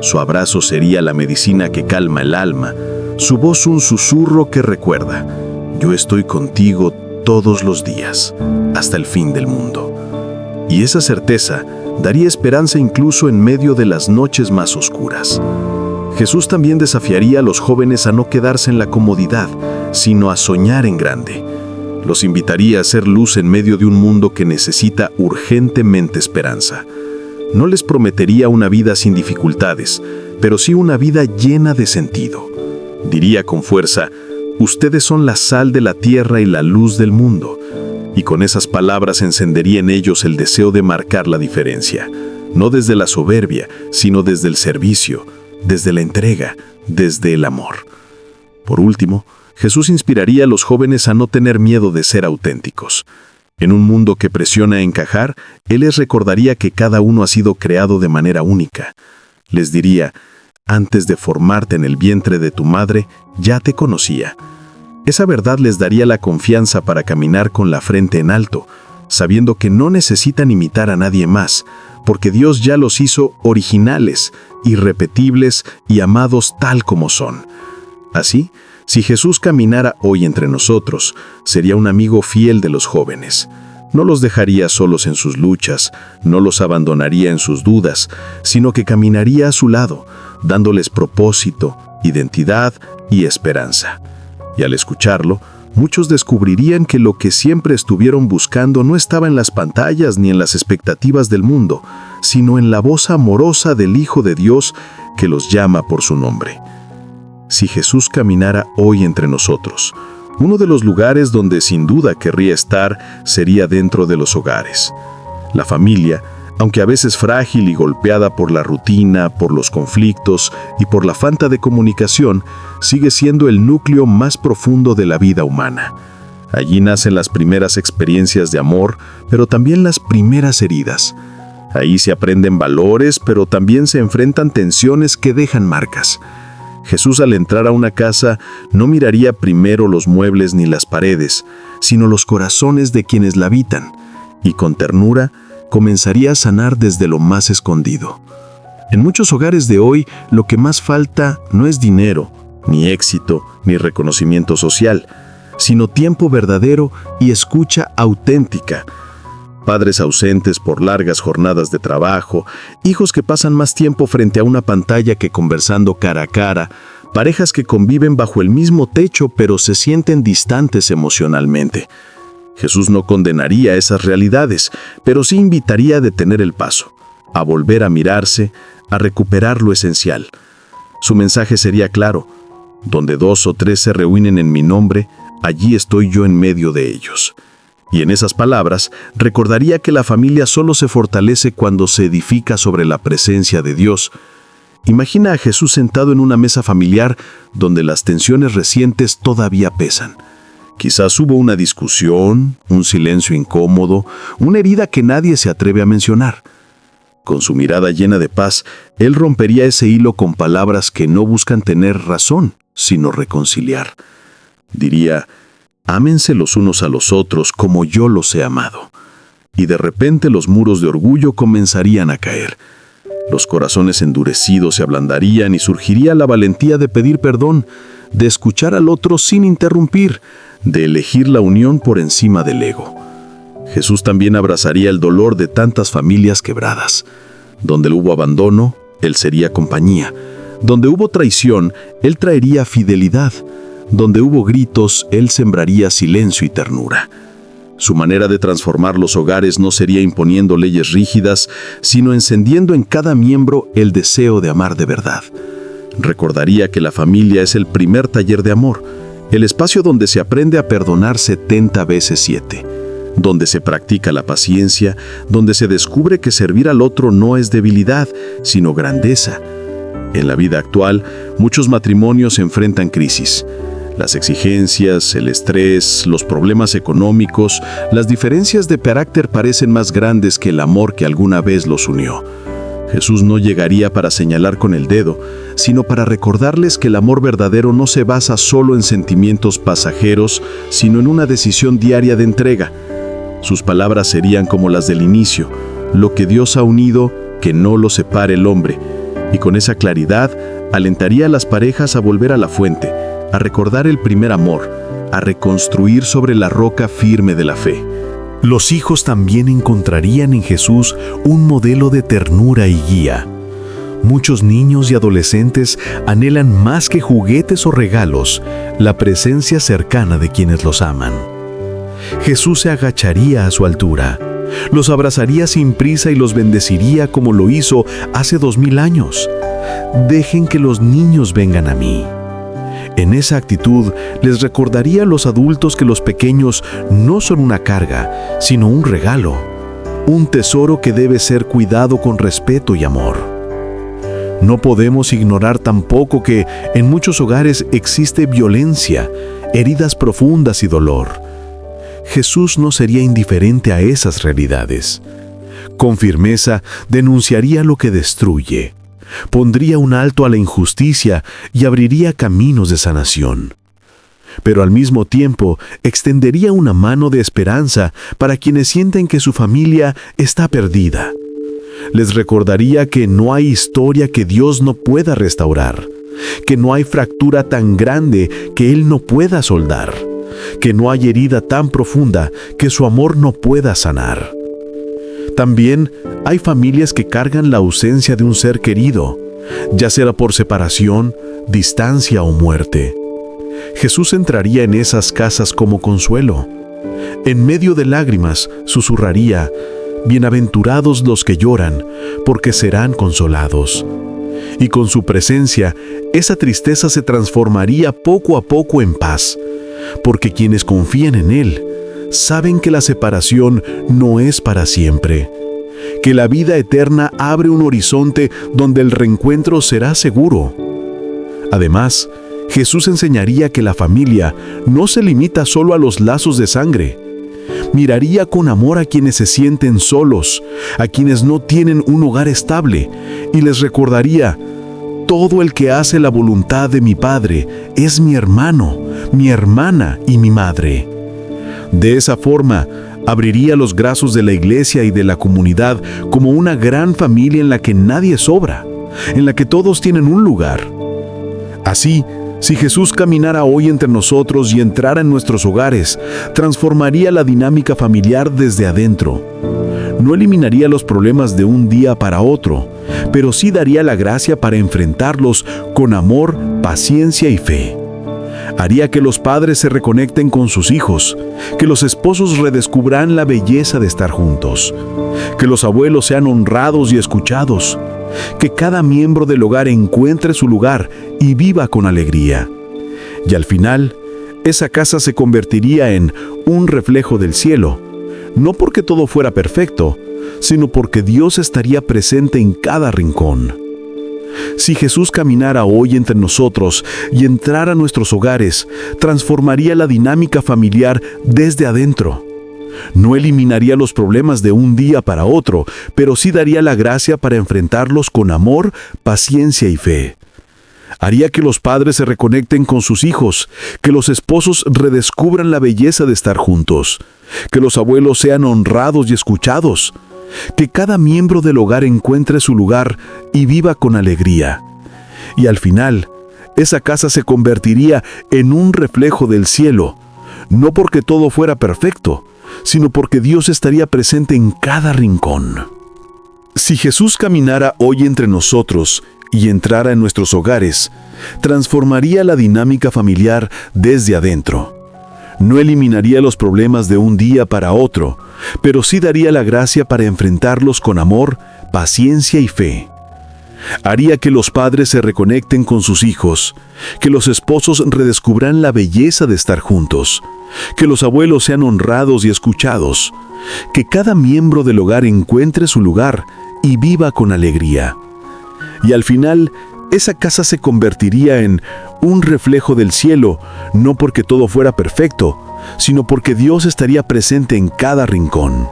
Speaker 1: Su abrazo sería la medicina que calma el alma, su voz un susurro que recuerda: yo estoy contigo todos los días, hasta el fin del mundo. Y esa certeza daría esperanza incluso en medio de las noches más oscuras.
Speaker 2: Jesús también desafiaría a los jóvenes a no quedarse en la comodidad, sino a soñar en grande. Los invitaría a ser luz en medio de un mundo que necesita urgentemente esperanza. No les prometería una vida sin dificultades, pero sí una vida llena de sentido. Diría con fuerza: ustedes son la sal de la tierra y la luz del mundo. Y con esas palabras encendería en ellos el deseo de marcar la diferencia, no desde la soberbia, sino desde el servicio, desde la entrega, desde el amor. Por último, Jesús inspiraría a los jóvenes a no tener miedo de ser auténticos. En un mundo que presiona a encajar, Él les recordaría que cada uno ha sido creado de manera única. Les diría: antes de formarte en el vientre de tu madre, ya te conocía. Esa verdad les daría la confianza para caminar con la frente en alto, sabiendo que no necesitan imitar a nadie más, porque Dios ya los hizo originales, irrepetibles y amados tal como son. Así, si Jesús caminara hoy entre nosotros, sería un amigo fiel de los jóvenes. No los dejaría solos en sus luchas, no los abandonaría en sus dudas, sino que caminaría a su lado, dándoles propósito, identidad y esperanza. Y al escucharlo, muchos descubrirían que lo que siempre estuvieron buscando no estaba en las pantallas ni en las expectativas del mundo, sino en la voz amorosa del Hijo de Dios que los llama por su nombre. Si Jesús caminara hoy entre nosotros, uno de los lugares donde sin duda querría estar sería dentro de los hogares. La familia, aunque a veces frágil y golpeada por la rutina, por los conflictos y por la falta de comunicación, sigue siendo el núcleo más profundo de la vida humana. Allí nacen las primeras experiencias de amor, pero también las primeras heridas. Ahí se aprenden valores, pero también se enfrentan tensiones que dejan marcas. Jesús, al entrar a una casa, no miraría primero los muebles ni las paredes, sino los corazones de quienes la habitan, y con ternura comenzaría a sanar desde lo más escondido. En muchos hogares de hoy, lo que más falta no es dinero, ni éxito, ni reconocimiento social, sino tiempo verdadero y escucha auténtica. Padres ausentes por largas jornadas de trabajo, hijos que pasan más tiempo frente a una pantalla que conversando cara a cara, parejas que conviven bajo el mismo techo pero se sienten distantes emocionalmente. Jesús no condenaría esas realidades, pero sí invitaría a detener el paso, a volver a mirarse, a recuperar lo esencial. Su mensaje sería claro: donde 2 o 3 se reúnen en mi nombre, allí estoy yo en medio de ellos. Y en esas palabras, recordaría que la familia solo se fortalece cuando se edifica sobre la presencia de Dios. Imagina a Jesús sentado en una mesa familiar donde las tensiones recientes todavía pesan. Quizás hubo una discusión, un silencio incómodo, una herida que nadie se atreve a mencionar. Con su mirada llena de paz, Él rompería ese hilo con palabras que no buscan tener razón, sino reconciliar. Diría: ámense los unos a los otros como yo los he amado. Y de repente los muros de orgullo comenzarían a caer. Los corazones endurecidos se ablandarían y surgiría la valentía de pedir perdón, de escuchar al otro sin interrumpir, de elegir la unión por encima del ego. Jesús también abrazaría el dolor de tantas familias quebradas. Donde hubo abandono, Él sería compañía. Donde hubo traición, Él traería fidelidad. Donde hubo gritos, Él sembraría silencio y ternura. Su manera de transformar los hogares no sería imponiendo leyes rígidas, sino encendiendo en cada miembro el deseo de amar de verdad. Recordaría que la familia es el primer taller de amor, el espacio donde se aprende a perdonar 70 veces 7, donde se practica la paciencia, donde se descubre que servir al otro no es debilidad, sino grandeza. En la vida actual, muchos matrimonios enfrentan crisis. Las exigencias, el estrés, los problemas económicos, las diferencias de carácter parecen más grandes que el amor que alguna vez los unió. Jesús no llegaría para señalar con el dedo, sino para recordarles que el amor verdadero no se basa solo en sentimientos pasajeros, sino en una decisión diaria de entrega. Sus palabras serían como las del inicio: lo que Dios ha unido, que no lo separe el hombre. Y con esa claridad, alentaría a las parejas a volver a la fuente, a recordar el primer amor, a reconstruir sobre la roca firme de la fe.
Speaker 1: Los hijos también encontrarían en Jesús un modelo de ternura y guía. Muchos niños y adolescentes anhelan más que juguetes o regalos, la presencia cercana de quienes los aman. Jesús se agacharía a su altura, los abrazaría sin prisa y los bendeciría como lo hizo hace 2000 años. Dejen que los niños vengan a mí. En esa actitud les recordaría a los adultos que los pequeños no son una carga, sino un regalo, un tesoro que debe ser cuidado con respeto y amor. No podemos ignorar tampoco que en muchos hogares existe violencia, heridas profundas y dolor. Jesús no sería indiferente a esas realidades. Con firmeza denunciaría lo que destruye, pondría un alto a la injusticia y abriría caminos de sanación. Pero al mismo tiempo extendería una mano de esperanza para quienes sienten que su familia está perdida. Les recordaría que no hay historia que Dios no pueda restaurar, que no hay fractura tan grande que Él no pueda soldar, que no hay herida tan profunda que su amor no pueda sanar. También hay familias que cargan la ausencia de un ser querido, ya sea por separación, distancia o muerte. Jesús entraría en esas casas como consuelo. En medio de lágrimas susurraría: bienaventurados los que lloran, porque serán consolados. Y con su presencia, esa tristeza se transformaría poco a poco en paz, porque quienes confían en Él saben que la separación no es para siempre, que la vida eterna abre un horizonte donde el reencuentro será seguro. Además, Jesús enseñaría que la familia no se limita solo a los lazos de sangre. Miraría con amor a quienes se sienten solos, a quienes no tienen un hogar estable, y les recordaría: todo el que hace la voluntad de mi Padre es mi hermano, mi hermana y mi madre. De esa forma, abriría los brazos de la iglesia y de la comunidad como una gran familia en la que nadie sobra, en la que todos tienen un lugar. Así, si Jesús caminara hoy entre nosotros y entrara en nuestros hogares, transformaría la dinámica familiar desde adentro. No eliminaría los problemas de un día para otro, pero sí daría la gracia para enfrentarlos con amor, paciencia y fe. Haría que los padres se reconecten con sus hijos, que los esposos redescubran la belleza de estar juntos, que los abuelos sean honrados y escuchados, que cada miembro del hogar encuentre su lugar y viva con alegría. Y al final, esa casa se convertiría en un reflejo del cielo, no porque todo fuera perfecto, sino porque Dios estaría presente en cada rincón. Si Jesús caminara hoy entre nosotros y entrara a nuestros hogares, transformaría la dinámica familiar desde adentro. No eliminaría los problemas de un día para otro, pero sí daría la gracia para enfrentarlos con amor, paciencia y fe. Haría que los padres se reconecten con sus hijos, que los esposos redescubran la belleza de estar juntos, que los abuelos sean honrados y escuchados, que cada miembro del hogar encuentre su lugar y viva con alegría. Y al final, esa casa se convertiría en un reflejo del cielo, no porque todo fuera perfecto, sino porque Dios estaría presente en cada rincón. Si Jesús caminara hoy entre nosotros y entrara en nuestros hogares, transformaría la dinámica familiar desde adentro. No eliminaría los problemas de un día para otro, pero sí daría la gracia para enfrentarlos con amor, paciencia y fe. Haría que los padres se reconecten con sus hijos, que los esposos redescubran la belleza de estar juntos, que los abuelos sean honrados y escuchados, que cada miembro del hogar encuentre su lugar y viva con alegría. Y al final, esa casa se convertiría en un reflejo del cielo, no porque todo fuera perfecto, sino porque Dios estaría presente en cada rincón.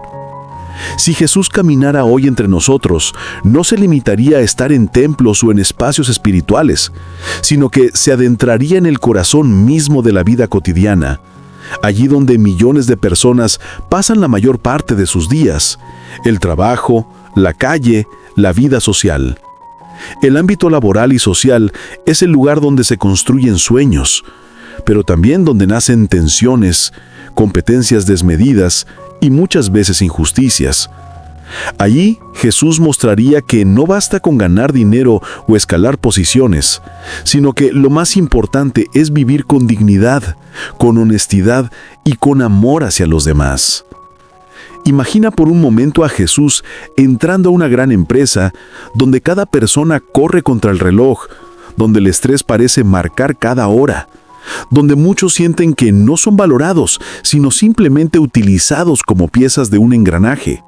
Speaker 1: Si Jesús caminara hoy entre nosotros, no se limitaría a estar en templos o en espacios espirituales, sino que se adentraría en el corazón mismo de la vida cotidiana, allí donde millones de personas pasan la mayor parte de sus días: el trabajo, la calle, la vida social. El ámbito laboral y social es el lugar donde se construyen sueños, pero también donde nacen tensiones, competencias desmedidas y muchas veces injusticias.
Speaker 2: Allí Jesús mostraría que no basta con ganar dinero o escalar posiciones, sino que lo más importante es vivir con dignidad, con honestidad y con amor hacia los demás. Imagina por un momento a Jesús entrando a una gran empresa donde cada persona corre contra el reloj, donde el estrés parece marcar cada hora, donde muchos sienten que no son valorados, sino simplemente utilizados como piezas de un engranaje.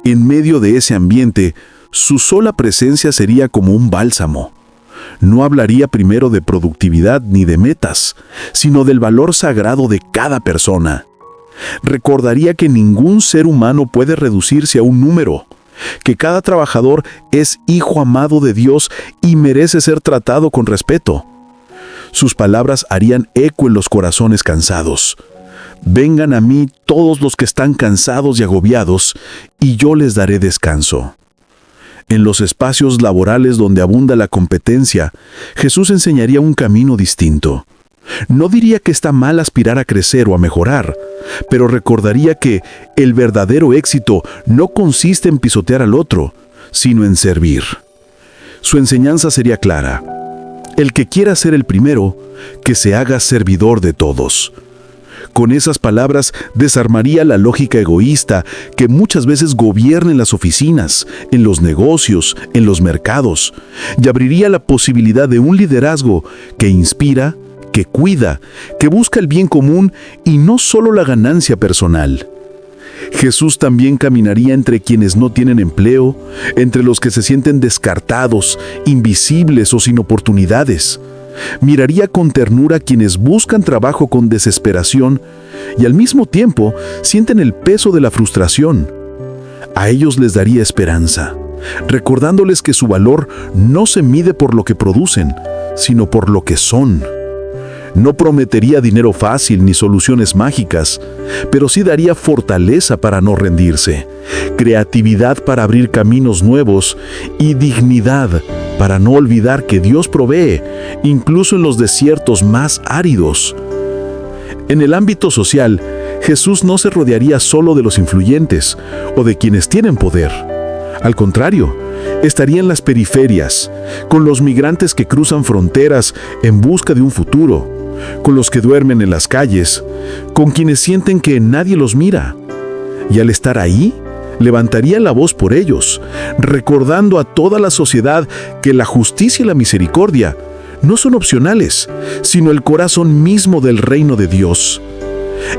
Speaker 2: En medio de ese ambiente, su sola presencia sería como un bálsamo. No hablaría primero de productividad ni de metas, sino del valor sagrado de cada persona. Recordaría que ningún ser humano puede reducirse a un número, que cada trabajador es hijo amado de Dios y merece ser tratado con respeto. Sus palabras harían eco en los corazones cansados. Vengan a mí todos los que están cansados y agobiados, y yo les daré descanso. En los espacios laborales donde abunda la competencia, Jesús enseñaría un camino distinto. No diría que está mal aspirar a crecer o a mejorar, pero recordaría que el verdadero éxito no consiste en pisotear al otro, sino en servir. Su enseñanza sería clara. El que quiera ser el primero, que se haga servidor de todos. Con esas palabras desarmaría la lógica egoísta que muchas veces gobierna en las oficinas, en los negocios, en los mercados, y abriría la posibilidad de un liderazgo que inspira, que cuida, que busca el bien común y no solo la ganancia personal. Jesús también caminaría entre quienes no tienen empleo, entre los que se sienten descartados, invisibles o sin oportunidades. Miraría con ternura a quienes buscan trabajo con desesperación y al mismo tiempo sienten el peso de la frustración. A ellos les daría esperanza, recordándoles que su valor no se mide por lo que producen, sino por lo que son. No prometería dinero fácil ni soluciones mágicas, pero sí daría fortaleza para no rendirse, creatividad para abrir caminos nuevos y dignidad para no olvidar que Dios provee, incluso en los desiertos más áridos. En el ámbito social, Jesús no se rodearía solo de los influyentes o de quienes tienen poder. Al contrario, estaría en las periferias, con los migrantes que cruzan fronteras en busca de un futuro, con los que duermen en las calles, con quienes sienten que nadie los mira. Y al estar ahí, levantaría la voz por ellos, recordando a toda la sociedad que la justicia y la misericordia no son opcionales, sino el corazón mismo del reino de Dios.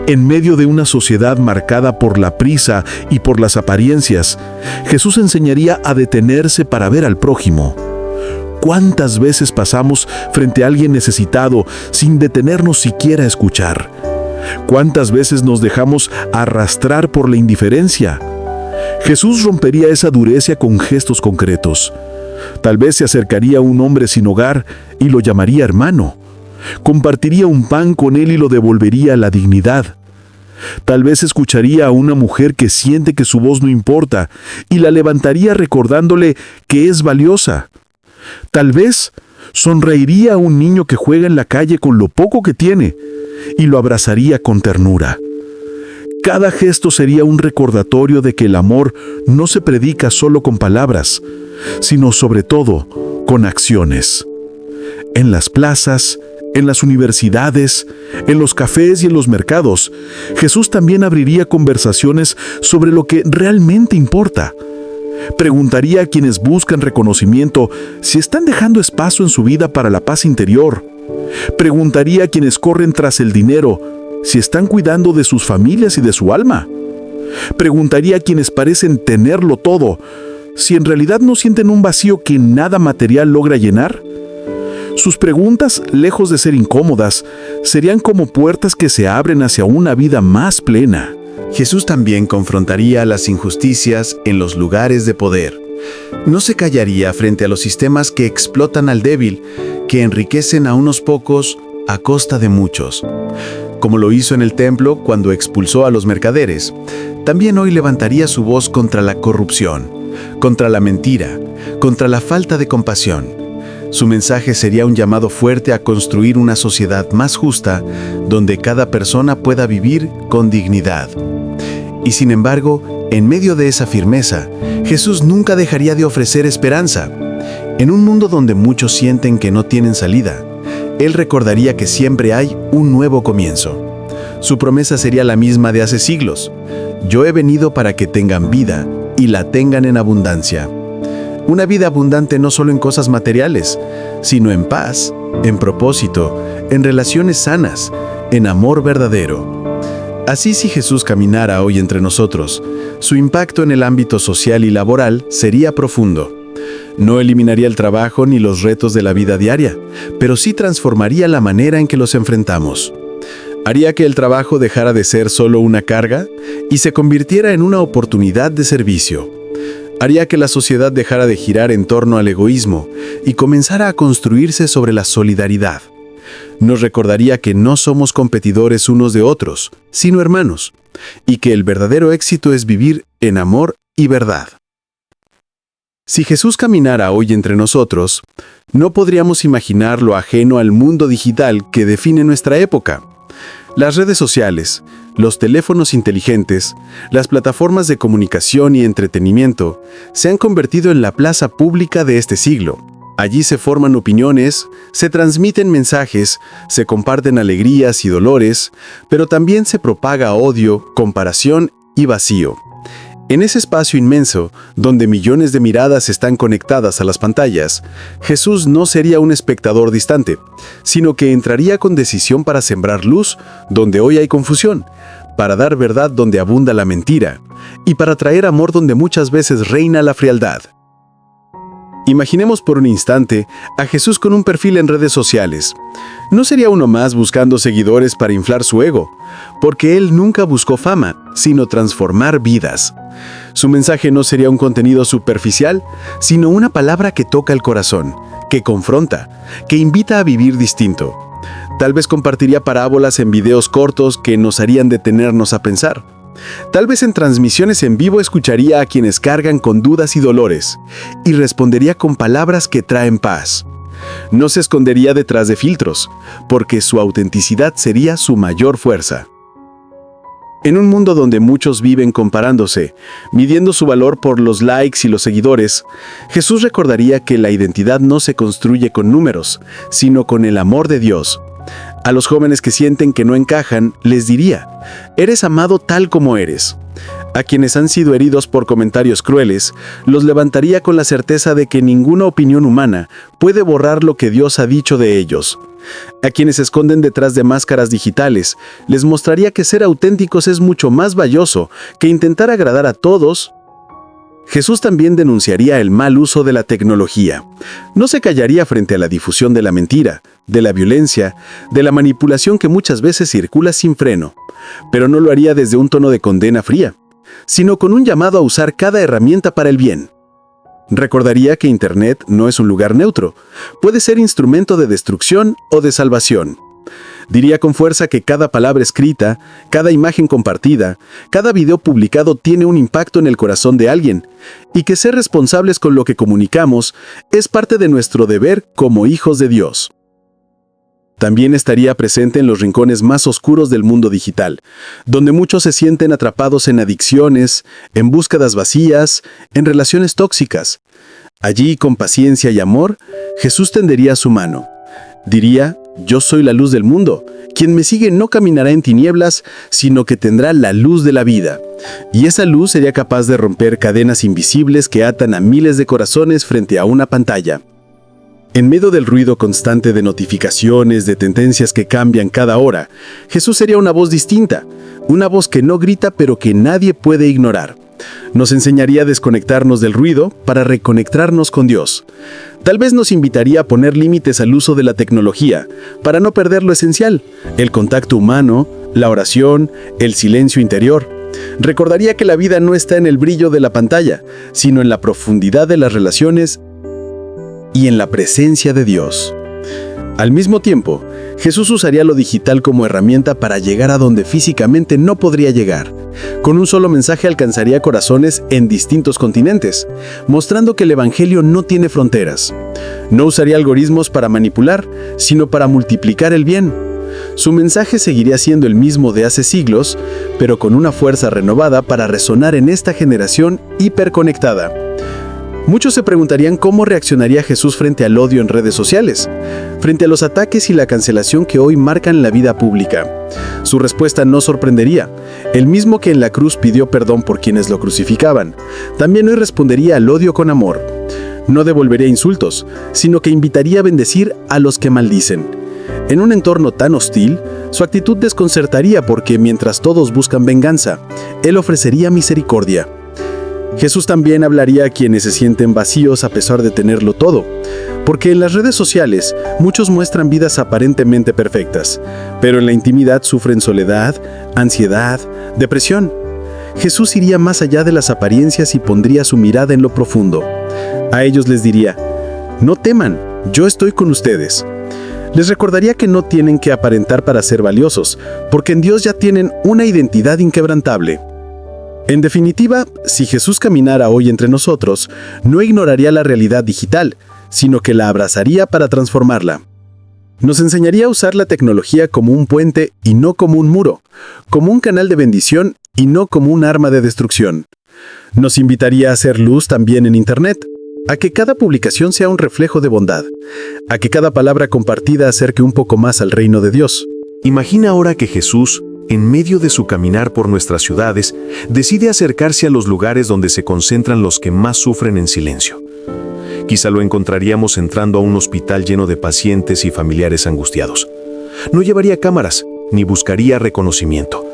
Speaker 2: En medio de una sociedad marcada por la prisa y por las apariencias, Jesús enseñaría a detenerse para ver al prójimo. ¿Cuántas veces pasamos frente a alguien necesitado sin detenernos siquiera a escuchar? ¿Cuántas veces nos dejamos arrastrar por la indiferencia? Jesús rompería esa dureza con gestos concretos. Tal vez se acercaría a un hombre sin hogar y lo llamaría hermano. Compartiría un pan con él y lo devolvería a la dignidad. Tal vez escucharía a una mujer que siente que su voz no importa y la levantaría recordándole que es valiosa. Tal vez sonreiría a un niño que juega en la calle con lo poco que tiene y lo abrazaría con ternura. Cada gesto sería un recordatorio de que el amor no se predica solo con palabras, sino sobre todo con acciones. En las plazas, en las universidades, en los cafés y en los mercados, Jesús también abriría conversaciones sobre lo que realmente importa. Preguntaría a quienes buscan reconocimiento si están dejando espacio en su vida para la paz interior. Preguntaría a quienes corren tras el dinero si están cuidando de sus familias y de su alma. Preguntaría a quienes parecen tenerlo todo si en realidad no sienten un vacío que nada material logra llenar. Sus preguntas, lejos de ser incómodas, serían como puertas que se abren hacia una vida más plena.
Speaker 1: Jesús también confrontaría las injusticias en los lugares de poder. No se callaría frente a los sistemas que explotan al débil, que enriquecen a unos pocos a costa de muchos. Como lo hizo en el templo cuando expulsó a los mercaderes, también hoy levantaría su voz contra la corrupción, contra la mentira, contra la falta de compasión. Su mensaje sería un llamado fuerte a construir una sociedad más justa, donde cada persona pueda vivir con dignidad. Y sin embargo, En medio de esa firmeza, Jesús nunca dejaría de ofrecer esperanza. En un mundo donde muchos sienten que no tienen salida, Él recordaría que siempre hay un nuevo comienzo. Su promesa sería la misma de hace siglos: yo he venido para que tengan vida y la tengan en abundancia. Una vida abundante no solo en cosas materiales, sino en paz, en propósito, en relaciones sanas, en amor verdadero. Así, si Jesús caminara hoy entre nosotros, su impacto en el ámbito social y laboral sería profundo. No eliminaría el trabajo ni los retos de la vida diaria, pero sí transformaría la manera en que los enfrentamos. Haría que el trabajo dejara de ser solo una carga y se convirtiera en una oportunidad de servicio. Haría que la sociedad dejara de girar en torno al egoísmo y comenzara a construirse sobre la solidaridad. Nos recordaría que no somos competidores unos de otros, sino hermanos, y que el verdadero éxito es vivir en amor y verdad. Si Jesús caminara hoy entre nosotros, no podríamos imaginar lo ajeno al mundo digital que define nuestra época. Las redes sociales, los teléfonos inteligentes, las plataformas de comunicación y entretenimiento se han convertido en la plaza pública de este siglo. Allí se forman opiniones, se transmiten mensajes, se comparten alegrías y dolores, pero también se propaga odio, comparación y vacío. En ese espacio inmenso, donde millones de miradas están conectadas a las pantallas, Jesús no sería un espectador distante, sino que entraría con decisión para sembrar luz donde hoy hay confusión, para dar verdad donde abunda la mentira, y para traer amor donde muchas veces reina la frialdad. Imaginemos por un instante a Jesús con un perfil en redes sociales. No sería uno más buscando seguidores para inflar su ego, porque Él nunca buscó fama, sino transformar vidas. Su mensaje no sería un contenido superficial, sino una palabra que toca el corazón, que confronta, que invita a vivir distinto. Tal vez compartiría parábolas en videos cortos que nos harían detenernos a pensar. Tal vez en transmisiones en vivo escucharía a quienes cargan con dudas y dolores, y respondería con palabras que traen paz. No se escondería detrás de filtros, porque su autenticidad sería su mayor fuerza. En un mundo donde muchos viven comparándose, midiendo su valor por los likes y los seguidores, Jesús recordaría que la identidad no se construye con números, sino con el amor de Dios. A los jóvenes que sienten que no encajan, les diría: eres amado tal como eres. A quienes han sido heridos por comentarios crueles, los levantaría con la certeza de que ninguna opinión humana puede borrar lo que Dios ha dicho de ellos. A quienes se esconden detrás de máscaras digitales, les mostraría que ser auténticos es mucho más valioso que intentar agradar a todos. Jesús también denunciaría el mal uso de la tecnología. No se callaría frente a la difusión de la mentira, de la violencia, de la manipulación que muchas veces circula sin freno. Pero no lo haría desde un tono de condena fría, sino con un llamado a usar cada herramienta para el bien. Recordaría que Internet no es un lugar neutro, puede ser instrumento de destrucción o de salvación. Diría con fuerza que cada palabra escrita, cada imagen compartida, cada video publicado tiene un impacto en el corazón de alguien, y que ser responsables con lo que comunicamos es parte de nuestro deber como hijos de Dios. También estaría presente en los rincones más oscuros del mundo digital, donde muchos se sienten atrapados en adicciones, en búsquedas vacías, en relaciones tóxicas. Allí, con paciencia y amor, Jesús tendería su mano. Diría: yo soy la luz del mundo. Quien me sigue no caminará en tinieblas, sino que tendrá la luz de la vida. Y esa luz sería capaz de romper cadenas invisibles que atan a miles de corazones frente a una pantalla. En medio del ruido constante de notificaciones, de tendencias que cambian cada hora, Jesús sería una voz distinta, una voz que no grita pero que nadie puede ignorar. Nos enseñaría a desconectarnos del ruido para reconectarnos con Dios. Tal vez nos invitaría a poner límites al uso de la tecnología, para no perder lo esencial, el contacto humano, la oración, el silencio interior. Recordaría que la vida no está en el brillo de la pantalla, sino en la profundidad de las relaciones y en la presencia de Dios. Al mismo tiempo, Jesús usaría lo digital como herramienta para llegar a donde físicamente no podría llegar. Con un solo mensaje alcanzaría corazones en distintos continentes, mostrando que el Evangelio no tiene fronteras. No usaría algoritmos para manipular, sino para multiplicar el bien.
Speaker 3: Su mensaje seguiría siendo el mismo de hace siglos, pero con una fuerza renovada para resonar en esta generación hiperconectada. Muchos se preguntarían cómo reaccionaría Jesús frente al odio en redes sociales, frente a los ataques y la cancelación que hoy marcan la vida pública. Su respuesta no sorprendería. El mismo que en la cruz pidió perdón por quienes lo crucificaban, también hoy respondería al odio con amor. No devolvería insultos, sino que invitaría a bendecir a los que maldicen. En un entorno tan hostil, su actitud desconcertaría porque mientras todos buscan venganza, él ofrecería misericordia. Jesús también hablaría a quienes se sienten vacíos a pesar de tenerlo todo, porque en las redes sociales muchos muestran vidas aparentemente perfectas, pero en la intimidad sufren soledad, ansiedad, depresión. Jesús iría más allá de las apariencias y pondría su mirada en lo profundo. A ellos les diría: no teman, yo estoy con ustedes. Les recordaría que no tienen que aparentar para ser valiosos, porque en Dios ya tienen una identidad inquebrantable. En definitiva, si Jesús caminara hoy entre nosotros, no ignoraría la realidad digital, sino que la abrazaría para transformarla. Nos enseñaría a usar la tecnología como un puente y no como un muro, como un canal de bendición y no como un arma de destrucción. Nos invitaría a hacer luz también en Internet, a que cada publicación sea un reflejo de bondad, a que cada palabra compartida acerque un poco más al reino de Dios.
Speaker 1: Imagina ahora que Jesús, en medio de su caminar por nuestras ciudades, decide acercarse a los lugares donde se concentran los que más sufren en silencio. Quizá lo encontraríamos entrando a un hospital lleno de pacientes y familiares angustiados. No llevaría cámaras, ni buscaría reconocimiento.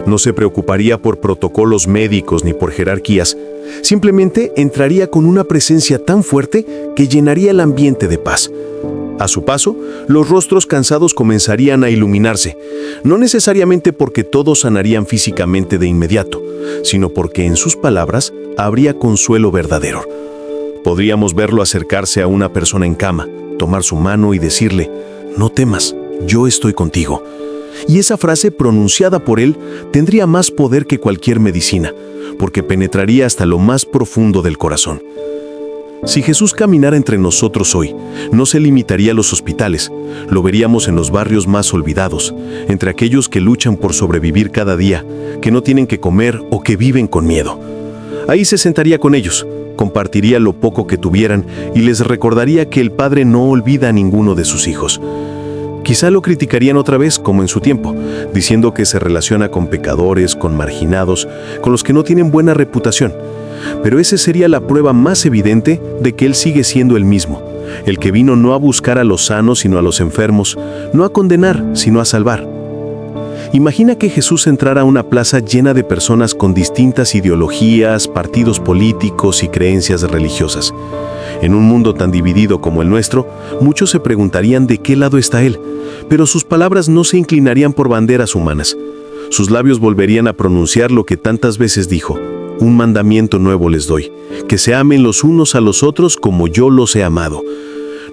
Speaker 1: No se preocuparía por protocolos médicos ni por jerarquías. Simplemente entraría con una presencia tan fuerte que llenaría el ambiente de paz. A su paso, los rostros cansados comenzarían a iluminarse, no necesariamente porque todos sanarían físicamente de inmediato, sino porque en sus palabras habría consuelo verdadero. Podríamos verlo acercarse a una persona en cama, tomar su mano y decirle: no temas, yo estoy contigo. Y esa frase pronunciada por él tendría más poder que cualquier medicina, porque penetraría hasta lo más profundo del corazón. Si Jesús caminara entre nosotros hoy, no se limitaría a los hospitales, lo veríamos en los barrios más olvidados, entre aquellos que luchan por sobrevivir cada día, que no tienen que comer o que viven con miedo. Ahí se sentaría con ellos, compartiría lo poco que tuvieran y les recordaría que el Padre no olvida a ninguno de sus hijos. Quizá lo criticarían otra vez, como en su tiempo, diciendo que se relaciona con pecadores, con marginados, con los que no tienen buena reputación. Pero esa sería la prueba más evidente de que Él sigue siendo el mismo, el que vino no a buscar a los sanos sino a los enfermos, no a condenar sino a salvar. Imagina que Jesús entrara a una plaza llena de personas con distintas ideologías, partidos políticos y creencias religiosas. En un mundo tan dividido como el nuestro, muchos se preguntarían de qué lado está Él, pero sus palabras no se inclinarían por banderas humanas. Sus labios volverían a pronunciar lo que tantas veces dijo: un mandamiento nuevo les doy, que se amen los unos a los otros como yo los he amado.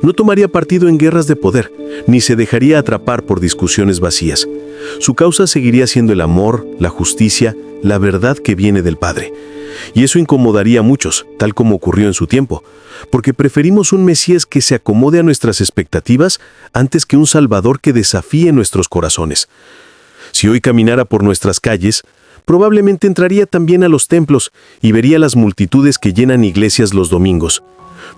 Speaker 1: No tomaría partido en guerras de poder, ni se dejaría atrapar por discusiones vacías. Su causa seguiría siendo el amor, la justicia, la verdad que viene del Padre. Y eso incomodaría a muchos, tal como ocurrió en su tiempo, porque preferimos un Mesías que se acomode a nuestras expectativas antes que un Salvador que desafíe nuestros corazones. Si hoy caminara por nuestras calles, probablemente entraría también a los templos y vería las multitudes que llenan iglesias los domingos.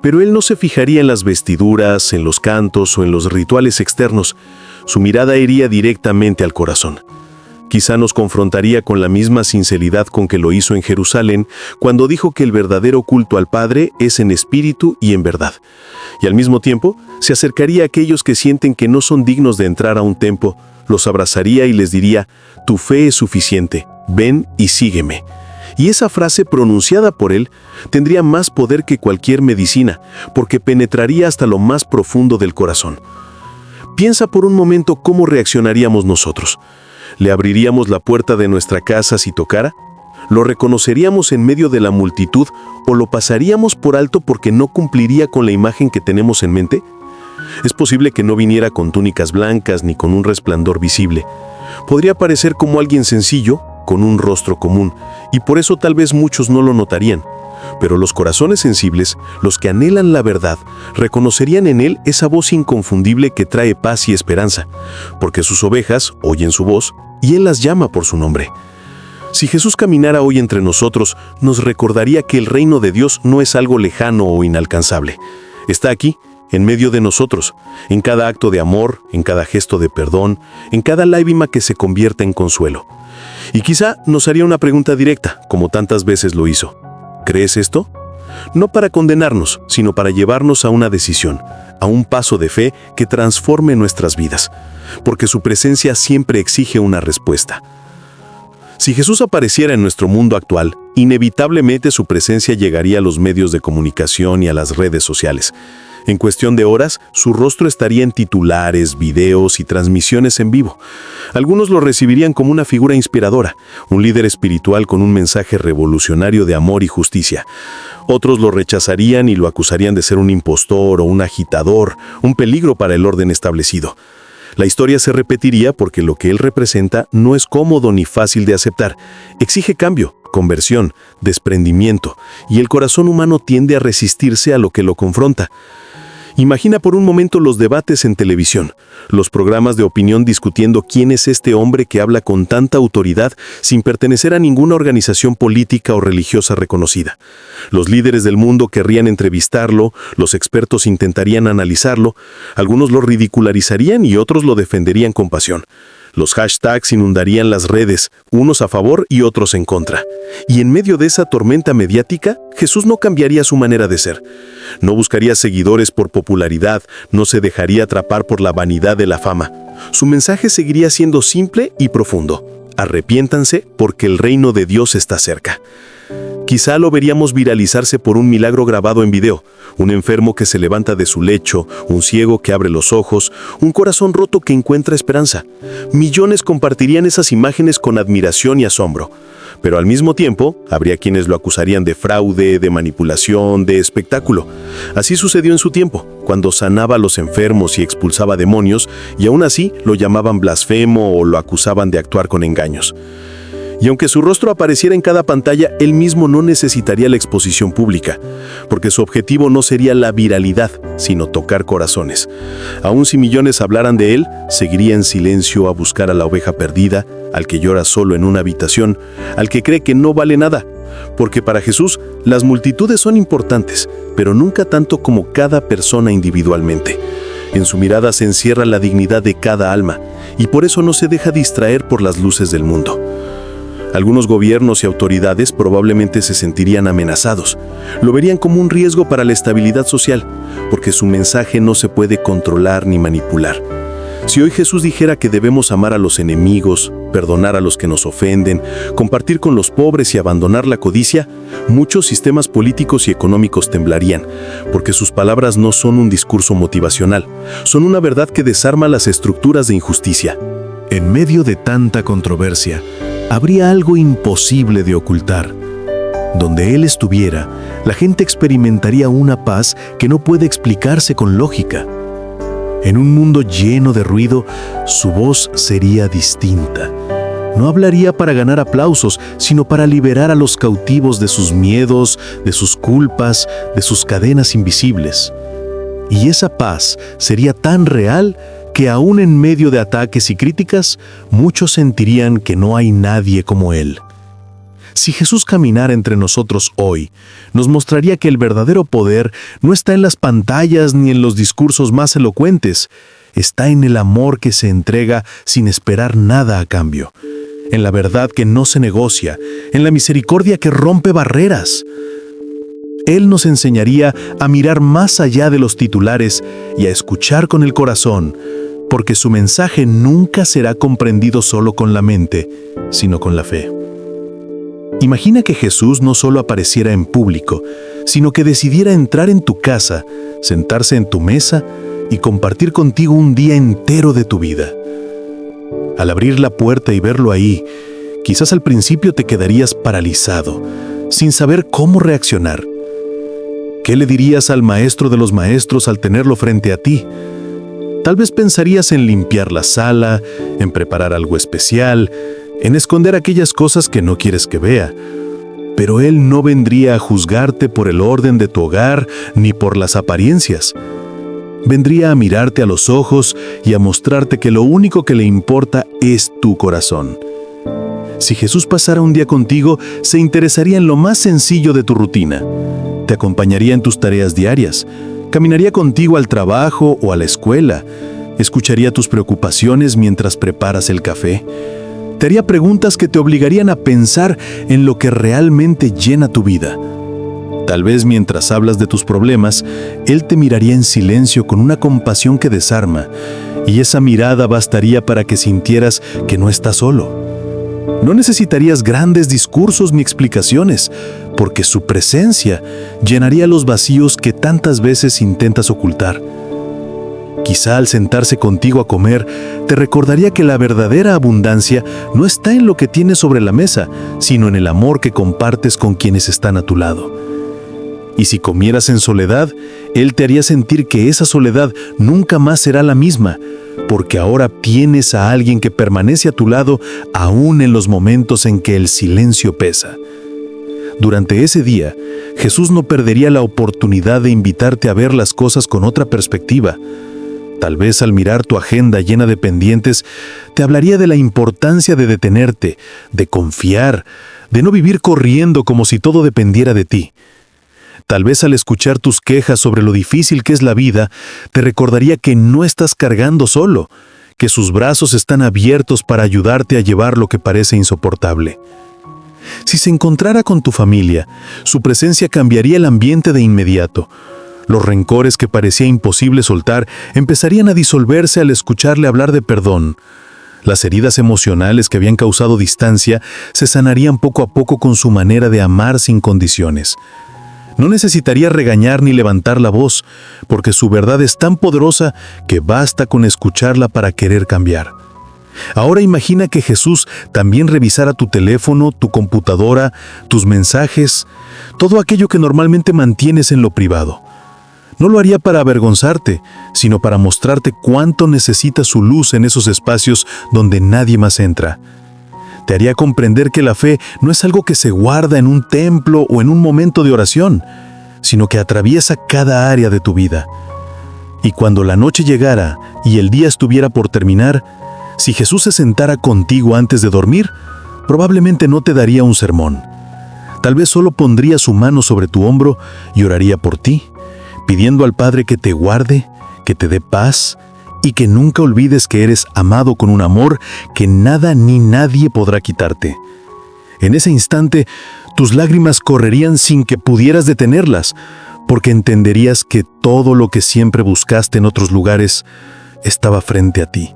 Speaker 1: Pero Él no se fijaría en las vestiduras, en los cantos o en los rituales externos. Su mirada iría directamente al corazón. Quizá nos confrontaría con la misma sinceridad con que lo hizo en Jerusalén, cuando dijo que el verdadero culto al Padre es en espíritu y en verdad. Y al mismo tiempo, se acercaría a aquellos que sienten que no son dignos de entrar a un templo, los abrazaría y les diría: tu fe es suficiente, ven y sígueme. Y esa frase pronunciada por Él tendría más poder que cualquier medicina, porque penetraría hasta lo más profundo del corazón. Piensa por un momento cómo reaccionaríamos nosotros. ¿Le abriríamos la puerta de nuestra casa si tocara? ¿Lo reconoceríamos en medio de la multitud o lo pasaríamos por alto porque no cumpliría con la imagen que tenemos en mente? Es posible que no viniera con túnicas blancas ni con un resplandor visible. Podría parecer como alguien sencillo, con un rostro común, y por eso tal vez muchos no lo notarían.
Speaker 2: Pero los corazones sensibles, los que anhelan la verdad, reconocerían en Él esa voz inconfundible que trae paz y esperanza, porque sus ovejas oyen su voz y Él las llama por su nombre. Si Jesús caminara hoy entre nosotros, nos recordaría que el reino de Dios no es algo lejano o inalcanzable. Está aquí, en medio de nosotros, en cada acto de amor, en cada gesto de perdón, en cada lágrima que se convierta en consuelo. Y quizá nos haría una pregunta directa, como tantas veces lo hizo. ¿Crees esto? No para condenarnos, sino para llevarnos a una decisión, a un paso de fe que transforme nuestras vidas, porque su presencia siempre exige una respuesta. Si Jesús apareciera en nuestro mundo actual, inevitablemente su presencia llegaría a los medios de comunicación y a las redes sociales. En cuestión de horas, su rostro estaría en titulares, videos y transmisiones en vivo. Algunos lo recibirían como una figura inspiradora, un líder espiritual con un mensaje revolucionario de amor y justicia. Otros lo rechazarían y lo acusarían de ser un impostor o un agitador, un peligro para el orden establecido. La historia se repetiría porque lo que él representa no es cómodo ni fácil de aceptar. Exige cambio, conversión, desprendimiento, y el corazón humano tiende a resistirse a lo que lo confronta. Imagina por un momento los debates en televisión, los programas de opinión discutiendo quién es este hombre que habla con tanta autoridad sin pertenecer a ninguna organización política o religiosa reconocida. Los líderes del mundo querrían entrevistarlo, los expertos intentarían analizarlo, algunos lo ridicularizarían y otros lo defenderían con pasión. Los hashtags inundarían las redes, unos a favor y otros en contra. Y en medio de esa tormenta mediática, Jesús no cambiaría su manera de ser. No buscaría seguidores por popularidad, no se dejaría atrapar por la vanidad de la fama. Su mensaje seguiría siendo simple y profundo. Arrepiéntanse porque el reino de Dios está cerca. Quizá lo veríamos viralizarse por un milagro grabado en video, un enfermo que se levanta de su lecho, un ciego que abre los ojos, un corazón roto que encuentra esperanza. Millones compartirían esas imágenes con admiración y asombro. Pero al mismo tiempo, habría quienes lo acusarían de fraude, de manipulación, de espectáculo. Así sucedió en su tiempo, cuando sanaba a los enfermos y expulsaba demonios, y aún así lo llamaban blasfemo o lo acusaban de actuar con engaños. Y aunque su rostro apareciera en cada pantalla, él mismo no necesitaría la exposición pública, porque su objetivo no sería la viralidad, sino tocar corazones. Aun si millones hablaran de él, seguiría en silencio a buscar a la oveja perdida, al que llora solo en una habitación, al que cree que no vale nada. Porque para Jesús, las multitudes son importantes, pero nunca tanto como cada persona individualmente. En su mirada se encierra la dignidad de cada alma, y por eso no se deja distraer por las luces del mundo. Algunos gobiernos y autoridades probablemente se sentirían amenazados. Lo verían como un riesgo para la estabilidad social, porque su mensaje no se puede controlar ni manipular. Si hoy Jesús dijera que debemos amar a los enemigos, perdonar a los que nos ofenden, compartir con los pobres y abandonar la codicia, muchos sistemas políticos y económicos temblarían, porque sus palabras no son un discurso motivacional, son una verdad que desarma las estructuras de injusticia.
Speaker 1: En medio de tanta controversia, habría algo imposible de ocultar. Donde Él estuviera, la gente experimentaría una paz que no puede explicarse con lógica. En un mundo lleno de ruido, su voz sería distinta. No hablaría para ganar aplausos, sino para liberar a los cautivos de sus miedos, de sus culpas, de sus cadenas invisibles. Y esa paz sería tan real que aún en medio de ataques y críticas, muchos sentirían que no hay nadie como Él. Si Jesús caminara entre nosotros hoy, nos mostraría que el verdadero poder no está en las pantallas ni en los discursos más elocuentes, está en el amor que se entrega sin esperar nada a cambio, en la verdad que no se negocia, en la misericordia que rompe barreras. Él nos enseñaría a mirar más allá de los titulares y a escuchar con el corazón, porque su mensaje nunca será comprendido solo con la mente, sino con la fe. Imagina que Jesús no solo apareciera en público, sino que decidiera entrar en tu casa, sentarse en tu mesa y compartir contigo un día entero de tu vida. Al abrir la puerta y verlo ahí, quizás al principio te quedarías paralizado, sin saber cómo reaccionar. ¿Qué le dirías al maestro de los maestros al tenerlo frente a ti? Tal vez pensarías en limpiar la sala, en preparar algo especial, en esconder aquellas cosas que no quieres que vea.
Speaker 2: Pero Él no vendría a juzgarte por el orden de tu hogar ni por las apariencias. Vendría a mirarte a los ojos y a mostrarte que lo único que le importa es tu corazón. Si Jesús pasara un día contigo, se interesaría en lo más sencillo de tu rutina. Te acompañaría en tus tareas diarias, caminaría contigo al trabajo o a la escuela, escucharía tus preocupaciones mientras preparas el café, te haría preguntas que te obligarían a pensar en lo que realmente llena tu vida. Tal vez mientras hablas de tus problemas, Él te miraría en silencio con una compasión que desarma, y esa mirada bastaría para que sintieras que no estás solo. No necesitarías grandes discursos ni explicaciones, porque su presencia llenaría los vacíos que tantas veces intentas ocultar. Quizá al sentarse contigo a comer, te recordaría que la verdadera abundancia no está en lo que tienes sobre la mesa, sino en el amor que compartes con quienes están a tu lado. Y si comieras en soledad, Él te haría sentir que esa soledad nunca más será la misma, porque ahora tienes a alguien que permanece a tu lado aún en los momentos en que el silencio pesa. Durante ese día, Jesús no perdería la oportunidad de invitarte a ver las cosas con otra perspectiva. Tal vez al mirar tu agenda llena de pendientes, te hablaría de la importancia de detenerte, de confiar, de no vivir corriendo como si todo dependiera de ti. Tal vez al escuchar tus quejas sobre lo difícil que es la vida, te recordaría que no estás cargando solo, que sus brazos están abiertos para ayudarte a llevar lo que parece insoportable. Si se encontrara con tu familia, su presencia cambiaría el ambiente de inmediato. Los rencores que parecía imposible soltar empezarían a disolverse al escucharle hablar de perdón. Las heridas emocionales que habían causado distancia se sanarían poco a poco con su manera de amar sin condiciones. No necesitaría regañar ni levantar la voz, porque su verdad es tan poderosa que basta con escucharla para querer cambiar. Ahora imagina que Jesús también revisara tu teléfono, tu computadora, tus mensajes, todo aquello que normalmente mantienes en lo privado. No lo haría para avergonzarte, sino para mostrarte cuánto necesitas su luz en esos espacios donde nadie más entra. Te haría comprender que la fe no es algo que se guarda en un templo o en un momento de oración, sino que atraviesa cada área de tu vida. Y cuando la noche llegara y el día estuviera por terminar, si Jesús se sentara contigo antes de dormir, probablemente no te daría un sermón. Tal vez solo pondría su mano sobre tu hombro y oraría por ti, pidiendo al Padre que te guarde, que te dé paz y que nunca olvides que eres amado con un amor que nada ni nadie podrá quitarte. En ese instante, tus lágrimas correrían sin que pudieras detenerlas, porque entenderías que todo lo que siempre buscaste en otros lugares estaba frente a ti.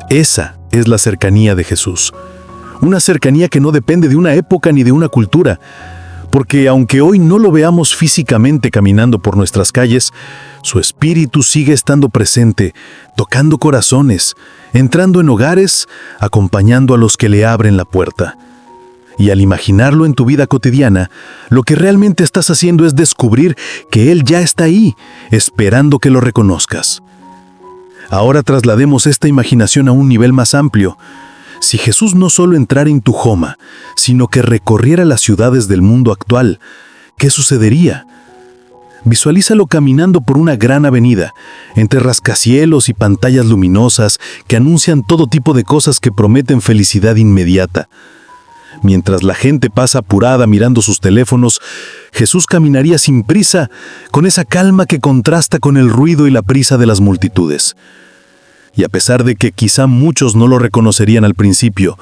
Speaker 2: Esa es la cercanía de Jesús. Una cercanía que no depende de una época ni de una cultura, porque aunque hoy no lo veamos físicamente caminando por nuestras calles, su espíritu sigue estando presente, tocando corazones, entrando en hogares, acompañando a los que le abren la puerta. Y al imaginarlo en tu vida cotidiana, lo que realmente estás haciendo es descubrir que Él ya está ahí, esperando que lo reconozcas. Ahora traslademos esta imaginación a un nivel más amplio. Si Jesús no solo entrara en tu Joma, sino que recorriera las ciudades del mundo actual, ¿qué sucedería? Visualízalo caminando por una gran avenida, entre rascacielos y pantallas luminosas que anuncian todo tipo de cosas que prometen felicidad inmediata. Mientras la gente pasa apurada mirando sus teléfonos, Jesús caminaría sin prisa, con esa calma que contrasta con el ruido y la prisa de las multitudes. Y a pesar de que quizá muchos no lo reconocerían al principio,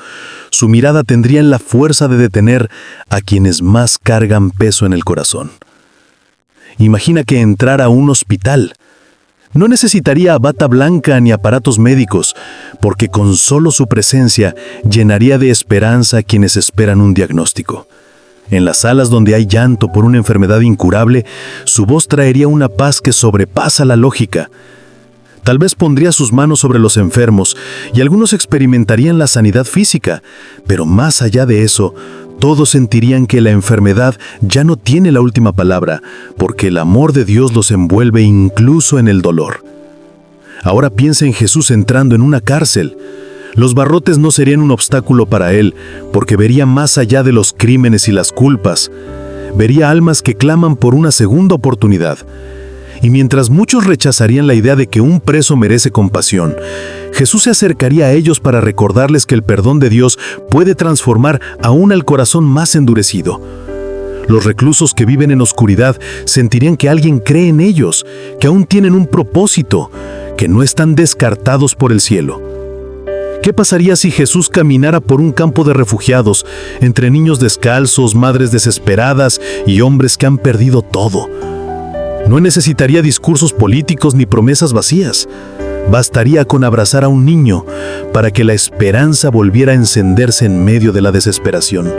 Speaker 2: su mirada tendría la fuerza de detener a quienes más cargan peso en el corazón. Imagina que entrara a un hospital. No necesitaría bata blanca ni aparatos médicos, porque con solo su presencia llenaría de esperanza a quienes esperan un diagnóstico. En las salas donde hay llanto por una enfermedad incurable, su voz traería una paz que sobrepasa la lógica. Tal vez pondría sus manos sobre los enfermos y algunos experimentarían la sanidad física, pero más allá de eso, todos sentirían que la enfermedad ya no tiene la última palabra, porque el amor de Dios los envuelve incluso en el dolor. Ahora piensa en Jesús entrando en una cárcel. Los barrotes no serían un obstáculo para él, porque vería más allá de los crímenes y las culpas. Vería almas que claman por una segunda oportunidad. Y mientras muchos rechazarían la idea de que un preso merece compasión, Jesús se acercaría a ellos para recordarles que el perdón de Dios puede transformar aún al corazón más endurecido. Los reclusos que viven en oscuridad sentirían que alguien cree en ellos, que aún tienen un propósito, que no están descartados por el cielo. ¿Qué pasaría si Jesús caminara por un campo de refugiados, entre niños descalzos, madres desesperadas y hombres que han perdido todo? No necesitaría discursos políticos ni promesas vacías. Bastaría con abrazar a un niño para que la esperanza volviera a encenderse en medio de la desesperación.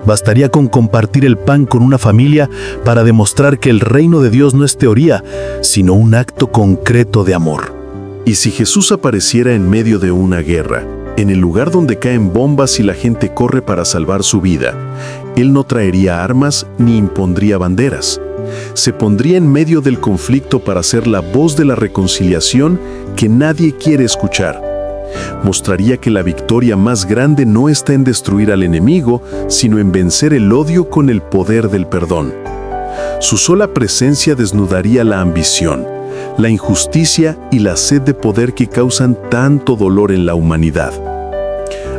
Speaker 2: Bastaría con compartir el pan con una familia para demostrar que el reino de Dios no es teoría, sino un acto concreto de amor.
Speaker 1: Y si Jesús apareciera en medio de una guerra, en el lugar donde caen bombas y la gente corre para salvar su vida, Él no traería armas ni impondría banderas. Se pondría en medio del conflicto para ser la voz de la reconciliación que nadie quiere escuchar. Mostraría que la victoria más grande no está en destruir al enemigo, sino en vencer el odio con el poder del perdón. Su sola presencia desnudaría la ambición, la injusticia y la sed de poder que causan tanto dolor en la humanidad.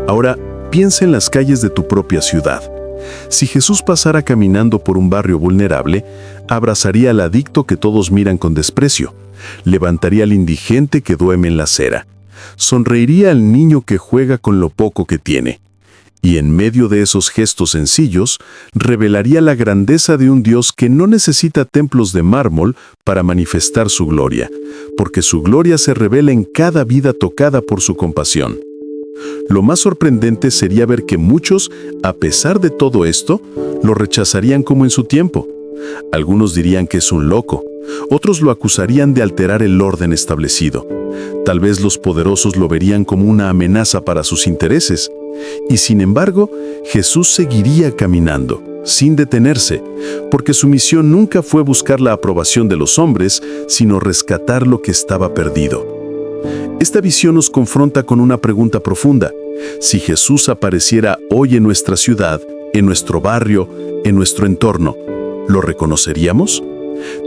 Speaker 1: Ahora, piensa en las calles de tu propia ciudad. Si Jesús pasara caminando por un barrio vulnerable, abrazaría al adicto que todos miran con desprecio, levantaría al indigente que duerme en la acera, sonreiría al niño que juega con lo poco que tiene, y en medio de esos gestos sencillos, revelaría la grandeza de un Dios que no necesita templos de mármol para manifestar su gloria, porque su gloria se revela en cada vida tocada por su compasión. Lo más sorprendente sería ver que muchos, a pesar de todo esto, lo rechazarían como en su tiempo. Algunos dirían que es un loco, otros lo acusarían de alterar el orden establecido. Tal vez los poderosos lo verían como una amenaza para sus intereses. Y sin embargo, Jesús seguiría caminando, sin detenerse, porque su misión nunca fue buscar la aprobación de los hombres, sino rescatar lo que estaba perdido. Esta visión nos confronta con una pregunta profunda. Si Jesús apareciera hoy en nuestra ciudad, en nuestro barrio, en nuestro entorno, ¿lo reconoceríamos?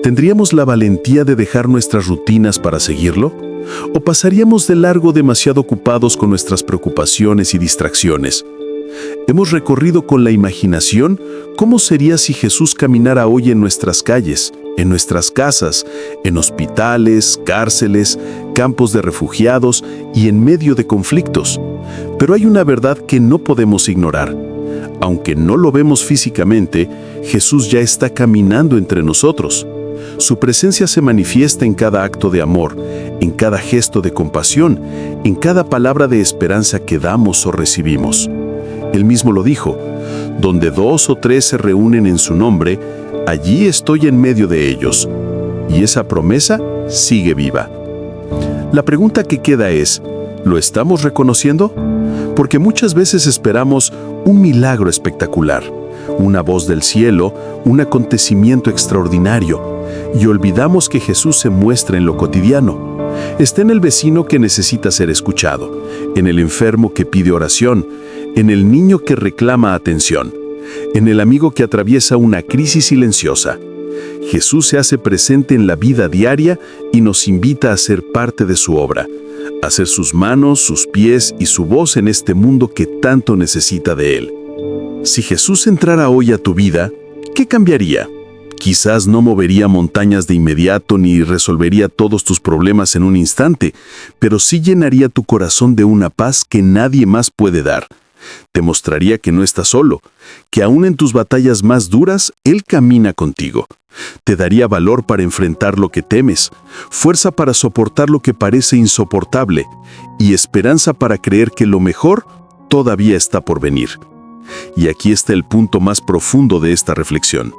Speaker 1: ¿Tendríamos la valentía de dejar nuestras rutinas para seguirlo? ¿O pasaríamos de largo demasiado ocupados con nuestras preocupaciones y distracciones? Hemos recorrido con la imaginación cómo sería si Jesús caminara hoy en nuestras calles, en nuestras casas, en hospitales, cárceles, campos de refugiados y en medio de conflictos. Pero hay una verdad que no podemos ignorar. Aunque no lo vemos físicamente, Jesús ya está caminando entre nosotros. Su presencia se manifiesta en cada acto de amor, en cada gesto de compasión, en cada palabra de esperanza que damos o recibimos. Él mismo lo dijo: donde 2 o 3 se reúnen en su nombre, allí estoy en medio de ellos. Y esa promesa sigue viva. La pregunta que queda es, ¿lo estamos reconociendo? Porque muchas veces esperamos un milagro espectacular, una voz del cielo, un acontecimiento extraordinario, y olvidamos que Jesús se muestra en lo cotidiano. Está en el vecino que necesita ser escuchado, en el enfermo que pide oración, en el niño que reclama atención, en el amigo que atraviesa una crisis silenciosa. Jesús se hace presente en la vida diaria y nos invita a ser parte de su obra, a ser sus manos, sus pies y su voz en este mundo que tanto necesita de Él. Si Jesús entrara hoy a tu vida, ¿qué cambiaría? Quizás no movería montañas de inmediato ni resolvería todos tus problemas en un instante, pero sí llenaría tu corazón de una paz que nadie más puede dar. Te mostraría que no estás solo, que aún en tus batallas más duras, Él camina contigo. Te daría valor para enfrentar lo que temes, fuerza para soportar lo que parece insoportable y esperanza para creer que lo mejor todavía está por venir. Y aquí está el punto más profundo de esta reflexión.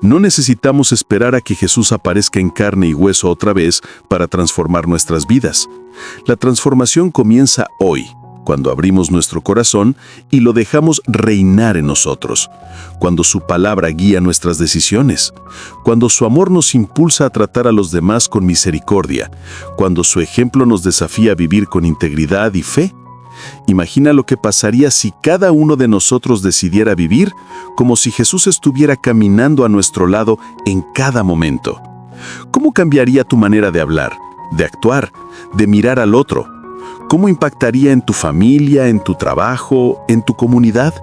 Speaker 1: No necesitamos esperar a que Jesús aparezca en carne y hueso otra vez para transformar nuestras vidas. La transformación comienza hoy, cuando abrimos nuestro corazón y lo dejamos reinar en nosotros, cuando su palabra guía nuestras decisiones, cuando su amor nos impulsa a tratar a los demás con misericordia, cuando su ejemplo nos desafía a vivir con integridad y fe.
Speaker 2: Imagina lo que pasaría si cada uno de nosotros decidiera vivir como si Jesús estuviera caminando a nuestro lado en cada momento. ¿Cómo cambiaría tu manera de hablar, de actuar, de mirar al otro? ¿Cómo impactaría en tu familia, en tu trabajo, en tu comunidad?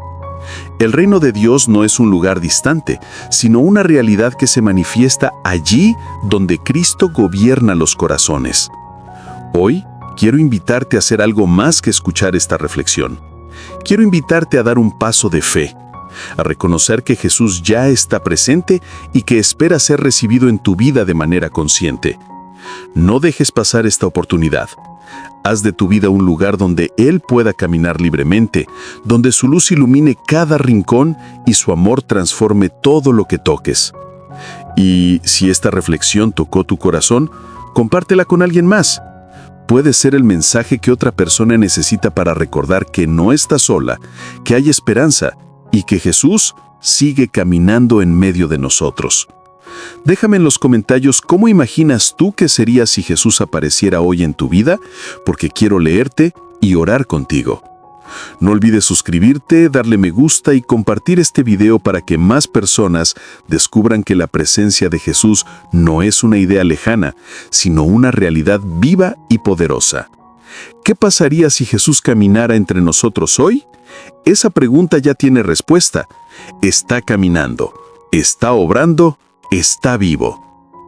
Speaker 2: El reino de Dios no es un lugar distante, sino una realidad que se manifiesta allí donde Cristo gobierna los corazones. Hoy quiero invitarte a hacer algo más que escuchar esta reflexión. Quiero invitarte a dar un paso de fe, a reconocer que Jesús ya está presente y que espera ser recibido en tu vida de manera consciente. No dejes pasar esta oportunidad. Haz de tu vida un lugar donde Él pueda caminar libremente, donde su luz ilumine cada rincón y su amor transforme todo lo que toques. Y si esta reflexión tocó tu corazón, compártela con alguien más. Puede ser el mensaje que otra persona necesita para recordar que no está sola, que hay esperanza y que Jesús sigue caminando en medio de nosotros. Déjame en los comentarios cómo imaginas tú que sería si Jesús apareciera hoy en tu vida, porque quiero leerte y orar contigo. No olvides suscribirte, darle me gusta y compartir este video para que más personas descubran que la presencia de Jesús no es una idea lejana, sino una realidad viva y poderosa. ¿Qué pasaría si Jesús caminara entre nosotros hoy? Esa pregunta ya tiene respuesta. Está caminando, está obrando, está vivo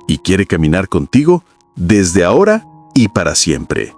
Speaker 2: y quiere caminar contigo desde ahora y para siempre.